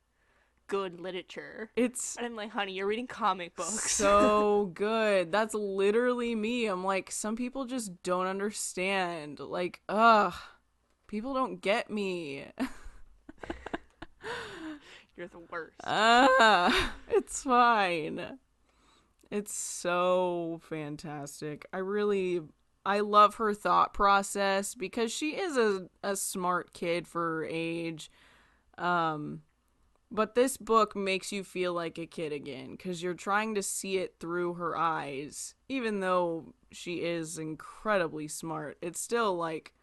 good literature. It's And I'm like, honey, you're reading comic books. so good. That's literally me. I'm like, some people just don't understand. Like, people don't get me. You're the worst. It's fine. It's so fantastic. I love her thought process because she is a smart kid for her age. But this book makes you feel like a kid again because you're trying to see it through her eyes. Even though she is incredibly smart, it's still like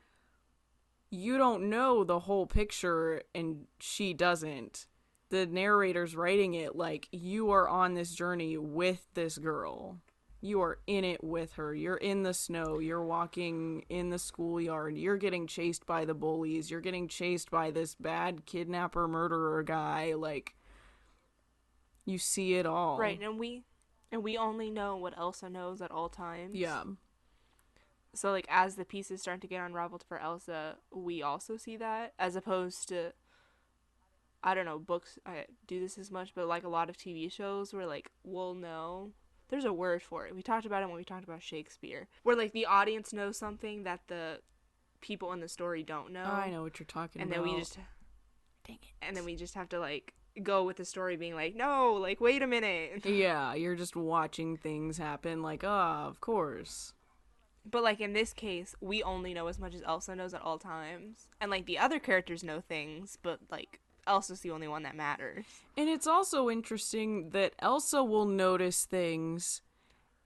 you don't know the whole picture and she doesn't. The narrator's writing it like you are on this journey with this girl. You are in it with her. You're in the snow. You're walking in the schoolyard. You're getting chased by the bullies. You're getting chased by this bad kidnapper murderer guy. Like, you see it all. Right, and we only know what Elsa knows at all times. Yeah. So like as the pieces start to get unraveled for Elsa, we also see that as opposed to I don't know, books do this as much, but like a lot of TV shows where like we'll know. There's a word for it. We talked about it when we talked about Shakespeare, where like the audience knows something that the people in the story don't I know, know what you're talking and about. then we just Dang it. and then we just have to like go with the story being like, no, like wait a minute. Yeah, you're just watching things happen like, ah, of course. But like in this case, we only know as much as Elsa knows at all times, and like the other characters know things, but like Elsa's the only one that matters. And it's also interesting that Elsa will notice things,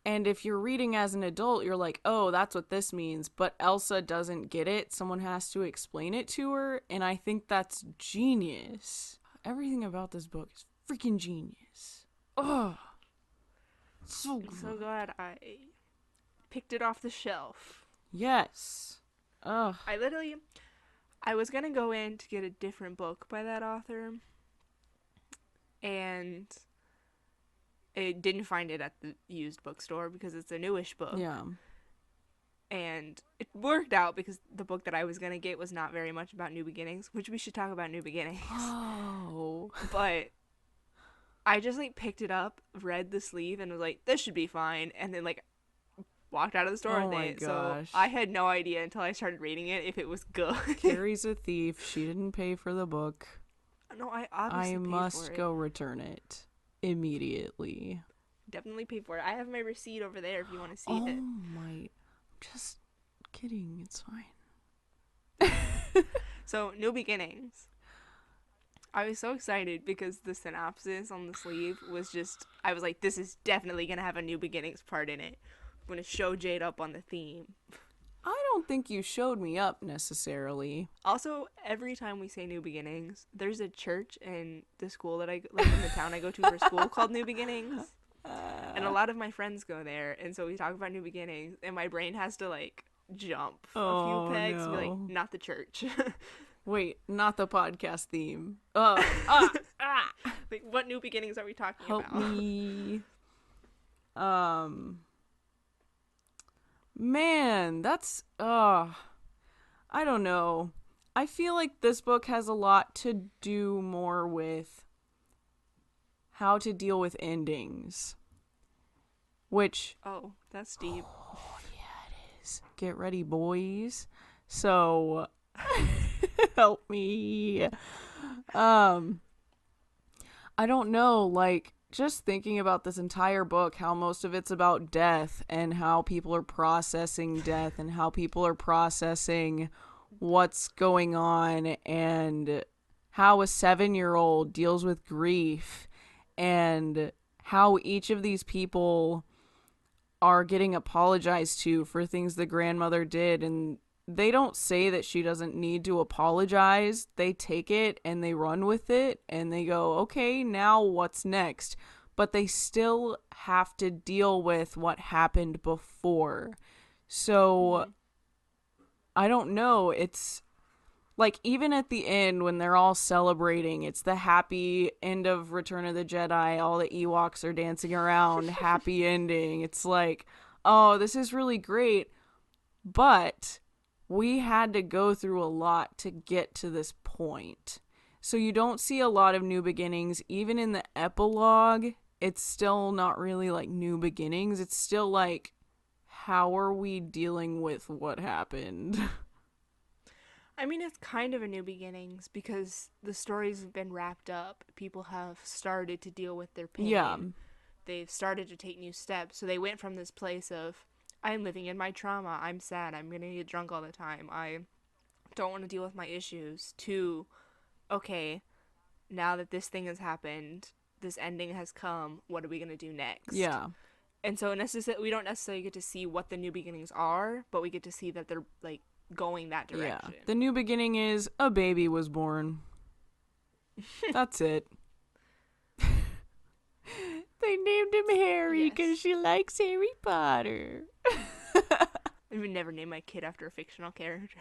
and if you're reading as an adult, you're like, oh, that's what this means. But Elsa doesn't get it. Someone has to explain it to her, and I think that's genius. Everything about this book is freaking genius. Oh, so good. I'm so glad I picked it off the shelf. Yes. Ugh. I was gonna go in to get a different book by that author, and I didn't find it at the used bookstore because it's a newish book. Yeah. And it worked out because the book that I was gonna get was not very much about New Beginnings, which we should talk about New Beginnings. Oh. But I just like picked it up, read the sleeve, and was like, this should be fine, and then like walked out of the store Oh with my it. gosh. So I had no idea until I started reading it if it was good. Carrie's a thief. She didn't pay for the book. No, I obviously I paid must for it. go return it immediately. Definitely paid for it. I have my receipt over there if you want to see Oh it. my. Just kidding. It's fine. So, New Beginnings. I was so excited because the synopsis on the sleeve was just, I was like, this is definitely going to have a New Beginnings part in it. I'm going to show Jade up on the theme. I don't think you showed me up necessarily. Also, every time we say New Beginnings, there's a church in the school that in the town I go to for school called New Beginnings. And a lot of my friends go there, and so we talk about New Beginnings, and my brain has to like jump a few pegs and be like, not the church. Wait, not the podcast theme. Like, what New Beginnings are we talking Help about? me. Man, that's I don't know. I feel like this book has a lot to do more with how to deal with endings. Which Oh, that's deep. oh, yeah, it is. Get ready, boys. So help me. I don't know, like just thinking about this entire book, how most of it's about death and how people are processing death and how people are processing what's going on and how a 7-year-old deals with grief and how each of these people are getting apologized to for things the grandmother did, and they don't say that she doesn't need to apologize. They take it and they run with it and they go, okay, now what's next? But they still have to deal with what happened before. So I don't know. It's like even at the end when they're all celebrating, it's the happy end of Return of the Jedi. All the Ewoks are dancing around, happy ending. It's like, oh, this is really great. But we had to go through a lot to get to this point. So you don't see a lot of new beginnings. Even in the epilogue, it's still not really like new beginnings. It's still like, how are we dealing with what happened? I mean, it's kind of a New Beginnings because the stories have been wrapped up. People have started to deal with their pain. Yeah. They've started to take new steps. So they went from this place of, I'm living in my trauma, I'm sad, I'm gonna get drunk all the time, I don't want to deal with my issues, to, okay, now that this thing has happened, this ending has come, what are we gonna do next? Yeah. And so we don't necessarily get to see what the new beginnings are, but we get to see that they're like going that direction. Yeah. The new beginning is a baby was born. That's it. They named him Harry because Yes. she likes Harry Potter. I would never name my kid after a fictional character.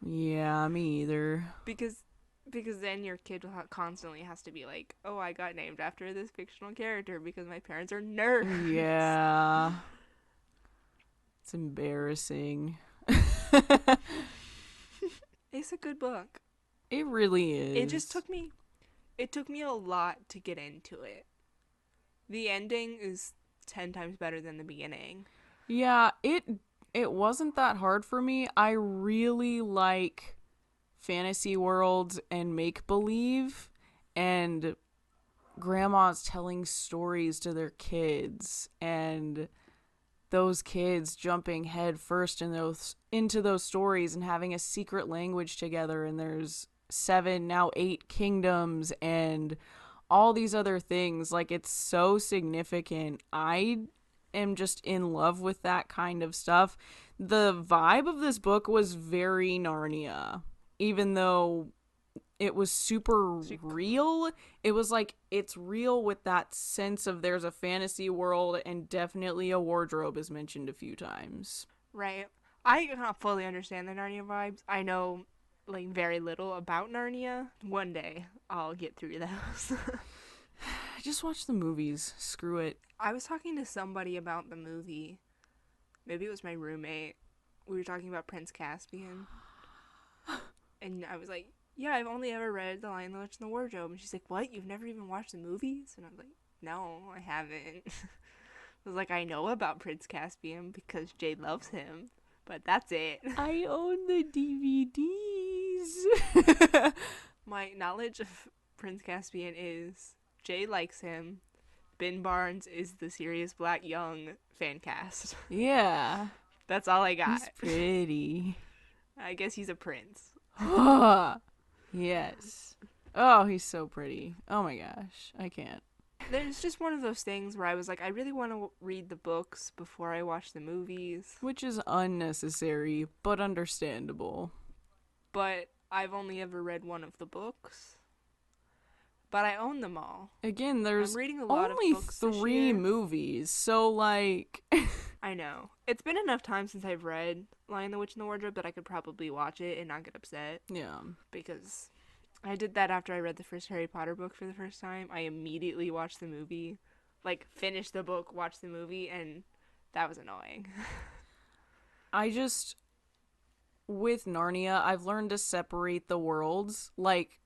Yeah, me either. because then your kid constantly has to be like, oh, I got named after this fictional character because my parents are nerds. Yeah. It's embarrassing. It's a good book. It really is. It just took me it took me a lot to get into it. The ending is 10 times better than the beginning. Yeah, it wasn't that hard for me. I really like fantasy worlds and make believe, and grandmas telling stories to their kids, and those kids jumping head first into those stories and having a secret language together, and there's 7, now 8 kingdoms and all these other things. Like, it's so significant. I am just in love with that kind of stuff. The vibe of this book was very Narnia, even though it was super real. It was like, it's real with that sense of there's a fantasy world, and definitely a wardrobe is mentioned a few times. Right. I cannot fully understand the Narnia vibes. I know like very little about Narnia. One day I'll get through those. I just watched the movies. Screw it. I was talking to somebody about the movie. Maybe it was my roommate. We were talking about Prince Caspian. And I was like, yeah, I've only ever read The Lion, the Witch, and the Wardrobe. And she's like, what? You've never even watched the movies? And I was like, no, I haven't. I was like, I know about Prince Caspian because Jade loves him. But that's it. I own the DVDs. My knowledge of Prince Caspian is Jade likes him. Ben Barnes is the Sirius Black Young fan cast. Yeah. That's all I got. He's pretty. I guess he's a prince. Yes. Oh, he's so pretty. Oh my gosh. I can't. There's just one of those things where I was like, I really want to read the books before I watch the movies. Which is unnecessary, but understandable. But I've only ever read one of the books. But I own them all. Again, there's I'm reading a lot only of books 3 movies, so like... I know. It's been enough time since I've read Lion, the Witch, and the Wardrobe that I could probably watch it and not get upset. Yeah. Because I did that after I read the first Harry Potter book for the first time. I immediately watched the movie. Like, finished the book, watched the movie, and that was annoying. With Narnia, I've learned to separate the worlds. Like,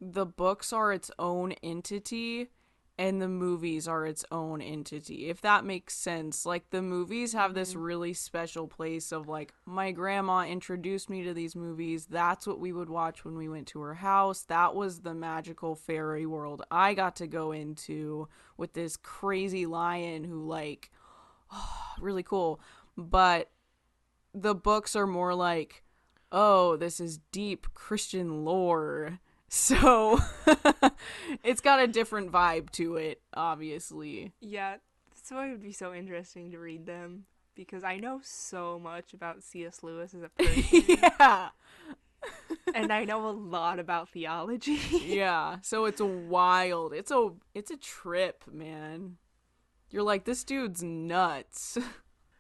the books are its own entity, and the movies are its own entity, if that makes sense. Like, the movies have this really special place of, like, my grandma introduced me to these movies. That's what we would watch when we went to her house. That was the magical fairy world I got to go into with this crazy lion who, like, really cool. But the books are more like, oh, this is deep Christian lore. So it's got a different vibe to it, obviously. Yeah, that's why it would be so interesting to read them. Because I know so much about C.S. Lewis as a person. Yeah. And I know a lot about theology. Yeah. So it's wild. It's a trip, man. You're like, this dude's nuts.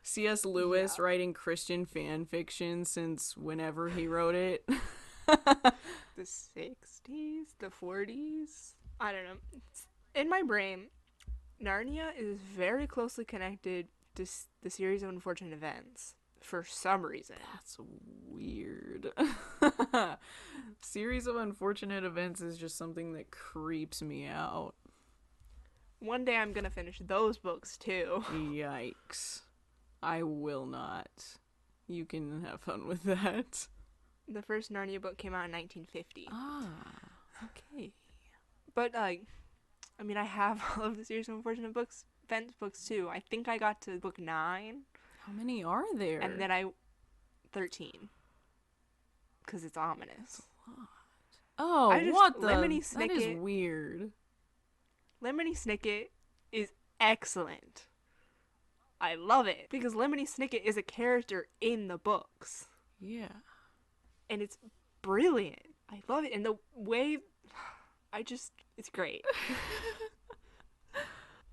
C.S. Lewis writing Christian fan fiction since whenever he wrote it. The 60s, the 40s. I don't know. In my brain, Narnia is very closely connected to the series of unfortunate events for some reason. That's weird. Series of unfortunate events is just something that creeps me out. One day I'm gonna finish those books too. Yikes. I will not. You can have fun with that. The first Narnia book came out in 1950. Ah, okay. But, I have all of the series of unfortunate events books too. I think I got to book 9. How many are there? And then 13. Because it's ominous. Oh, what the? Lemony That is Snicket. weird. Lemony Snicket is excellent. I love it. Because Lemony Snicket is a character in the books. Yeah. And it's brilliant. I love it. And the way... it's great.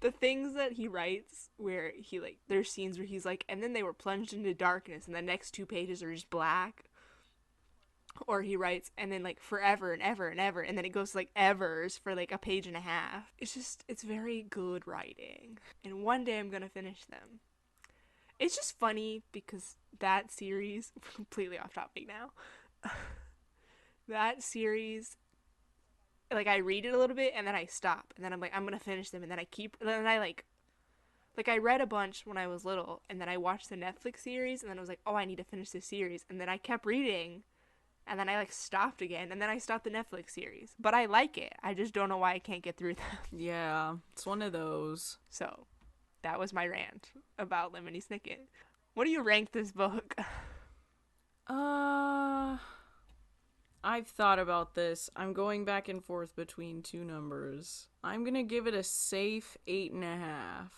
The things that he writes where he, like, there's scenes where he's like, and then they were plunged into darkness and the next 2 pages are just black. Or he writes, and then, like, forever and ever and ever, and then it goes to, like, evers for, like, a page and a half. It's very good writing. And one day I'm gonna finish them. It's just funny because that series, completely off topic now, that series, like I read it a little bit and then I stop and then I'm like I'm gonna finish them and then I keep and then I like I read a bunch when I was little and then I watched the Netflix series and then I was like, oh, I need to finish this series, and then I kept reading and then I like stopped again and then I stopped the Netflix series, but I like it. I just don't know why I can't get through them. Yeah, it's one of those. So that was my rant about Lemony Snicket. What do you rank this book? I've thought about this. I'm going back and forth between two numbers. I'm gonna give it a safe 8.5.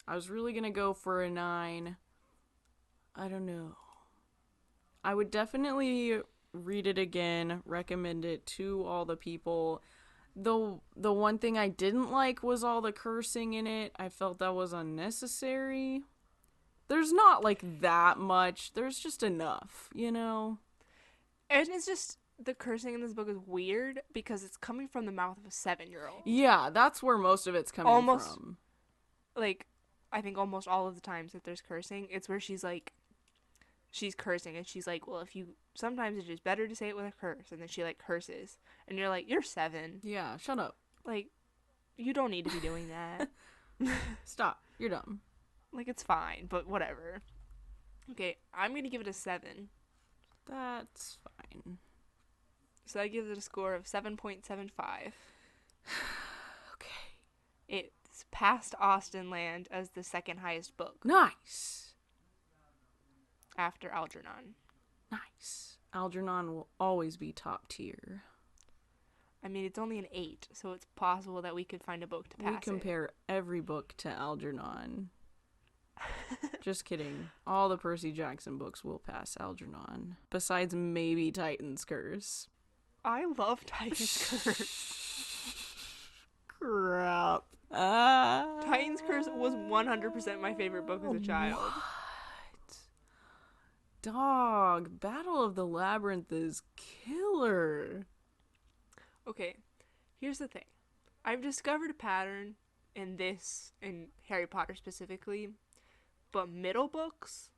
I was really gonna go for a 9. I don't know. I would definitely read it again, recommend it to all the people. The one thing I didn't like was all the cursing in it. I felt that was unnecessary. There's not like that much. There's just enough, you know? And it's just the cursing in this book is weird because it's coming from the mouth of a 7-year-old. Yeah, that's where most of it's coming from. Like, I think almost all of the times that there's cursing, it's where she's cursing and she's like, well, sometimes it's just better to say it with a curse, and then she like curses and you're like, you're 7. Yeah, shut up. Like, you don't need to be doing that. Stop. You're dumb. Like, it's fine, but whatever. Okay, I'm gonna give it a 7. That's fine. So I give it a score of 7.75. Okay. It's passed Austen Land as the second highest book Nice. after Algernon. Nice. Algernon will always be top tier. I mean, it's only an 8, so it's possible that we could find a book to pass We compare every book to Algernon. Just kidding. All the Percy Jackson books will pass Algernon. Besides maybe Titan's Curse. I love Titan's Curse. Crap. Titan's Curse was 100% my favorite book as a child. What? Dog, Battle of the Labyrinth is killer. Okay, here's the thing. I've discovered a pattern in Harry Potter specifically, but middle books,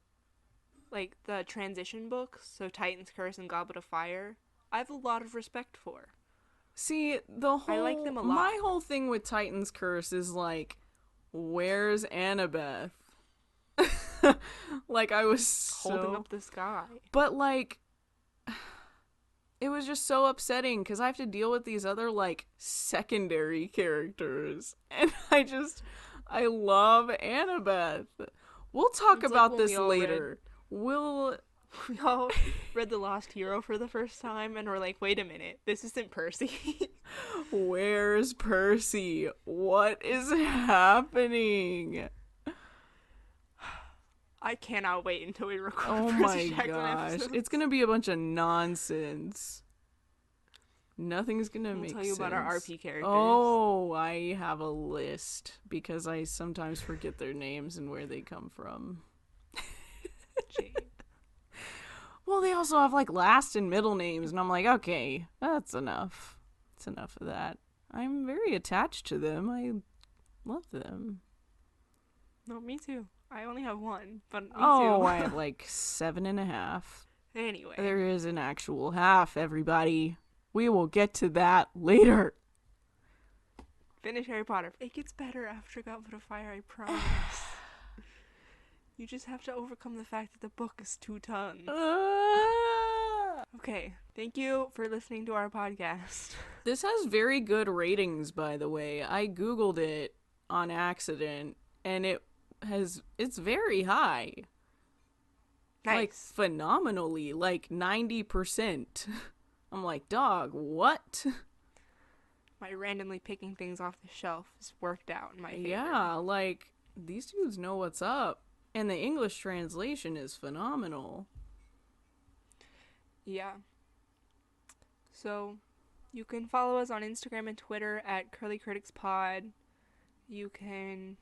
like the transition books, so Titan's Curse and Goblet of Fire, I have a lot of respect for. See, I like them a lot. My whole thing with Titan's Curse is like, where's Annabeth? Like, I was holding up the sky. But like, it was just so upsetting because I have to deal with these other like secondary characters, and I love Annabeth. We'll talk about this later. We all read The Lost Hero for the first time and we're like, wait a minute, this isn't Percy. Where's Percy? What is happening? I cannot wait until we record Oh Percy my Jackson gosh. episodes. It's gonna be a bunch of nonsense. Nothing's gonna make sense. We'll tell you about our RP characters. Oh, I have a list because I sometimes forget their names and where they come from. Jade. Well, they also have like last and middle names, and I'm like, okay, that's enough. It's enough of that. I'm very attached to them. I love them. No, me too. I only have one, but me too. Oh, I have like 7.5. Anyway. There is an actual half, everybody. We will get to that later. Finish Harry Potter. It gets better after Goblet of Fire, I promise. You just have to overcome the fact that the book is 2 tons. Okay, thank you for listening to our podcast. This has very good ratings, by the way. I googled it on accident, and it's very high. Nice. Like, phenomenally, like 90%. I'm like, dog, what? My randomly picking things off the shelf has worked out in my favor. Yeah, like, these dudes know what's up. And the English translation is phenomenal. Yeah. So, you can follow us on Instagram and Twitter at curlycriticspod. You can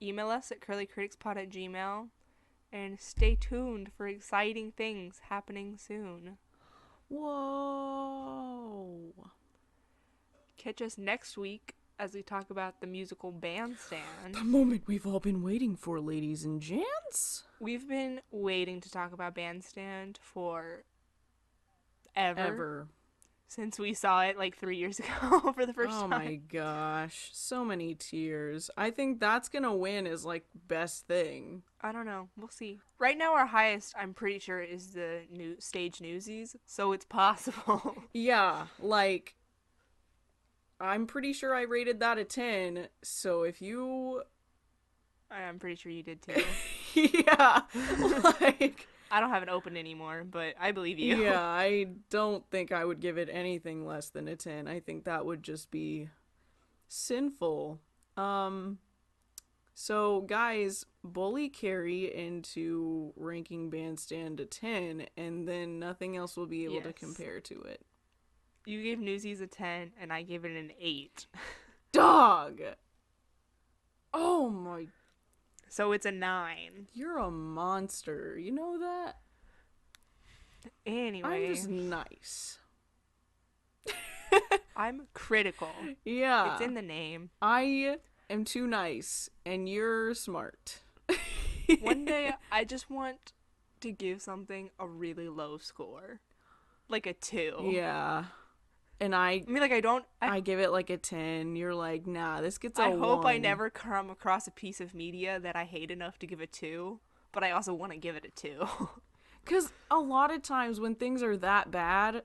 email us at curlycriticspod@gmail.com. And stay tuned for exciting things happening soon. Whoa. Catch us next week as we talk about the musical Bandstand. The moment we've all been waiting for, ladies and gents. We've been waiting to talk about Bandstand for ever. since we saw it like 3 years ago for the first Oh time. my gosh, so many tears. I think that's gonna win as like best thing. I don't know. We'll see. Right now, our highest, I'm pretty sure, is the new stage Newsies, so it's possible. Yeah, like I'm pretty sure I rated that a 10. So if you I'm pretty sure you did too. yeah, like I don't have it open anymore, but I believe you. yeah, I don't think I would give it anything less than a 10. I think that would just be sinful. So guys, bully Carrie into ranking Bandstand a 10 and then nothing else will be able to Yes. compare to it. You gave Newsies a 10, and I gave it an 8. Dog. Oh my, So it's a 9. you're a monster. You know that? Anyway, I'm just nice. I'm critical. Yeah. It's in the name. I am too nice and you're smart. One day, I just want to give something a really low score. Like a 2. Yeah. And I mean, like, I give it like a 10. You're like, nah, this gets a I hope 1. I never come across a piece of media that I hate enough to give a 2, but I also want to give it a 2. Because a lot of times when things are that bad,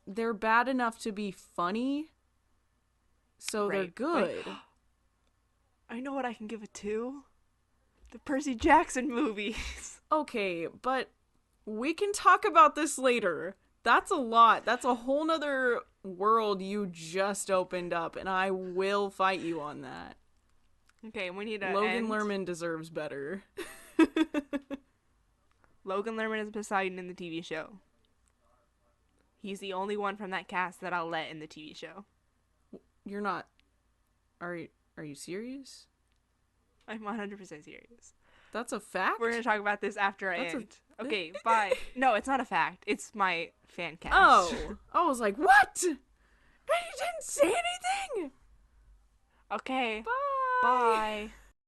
they're bad enough to be funny. So they're Right. good. Like, I know what I can give a 2. The Percy Jackson movies. Okay, but we can talk about this later. That's a lot. That's a whole nother world you just opened up, and I will fight you on that. Okay, we need to Logan end. Lerman deserves better. Logan Lerman is Poseidon in the TV show. He's the only one from that cast that I'll let in the TV show. You're not. Are you serious? I'm 100% serious. That's a fact? We're going to talk about this after I That's a- end. Okay, bye. No, it's not a fact. It's my fan cast. Oh. I was like, what? You didn't say anything? Okay. Bye. Bye.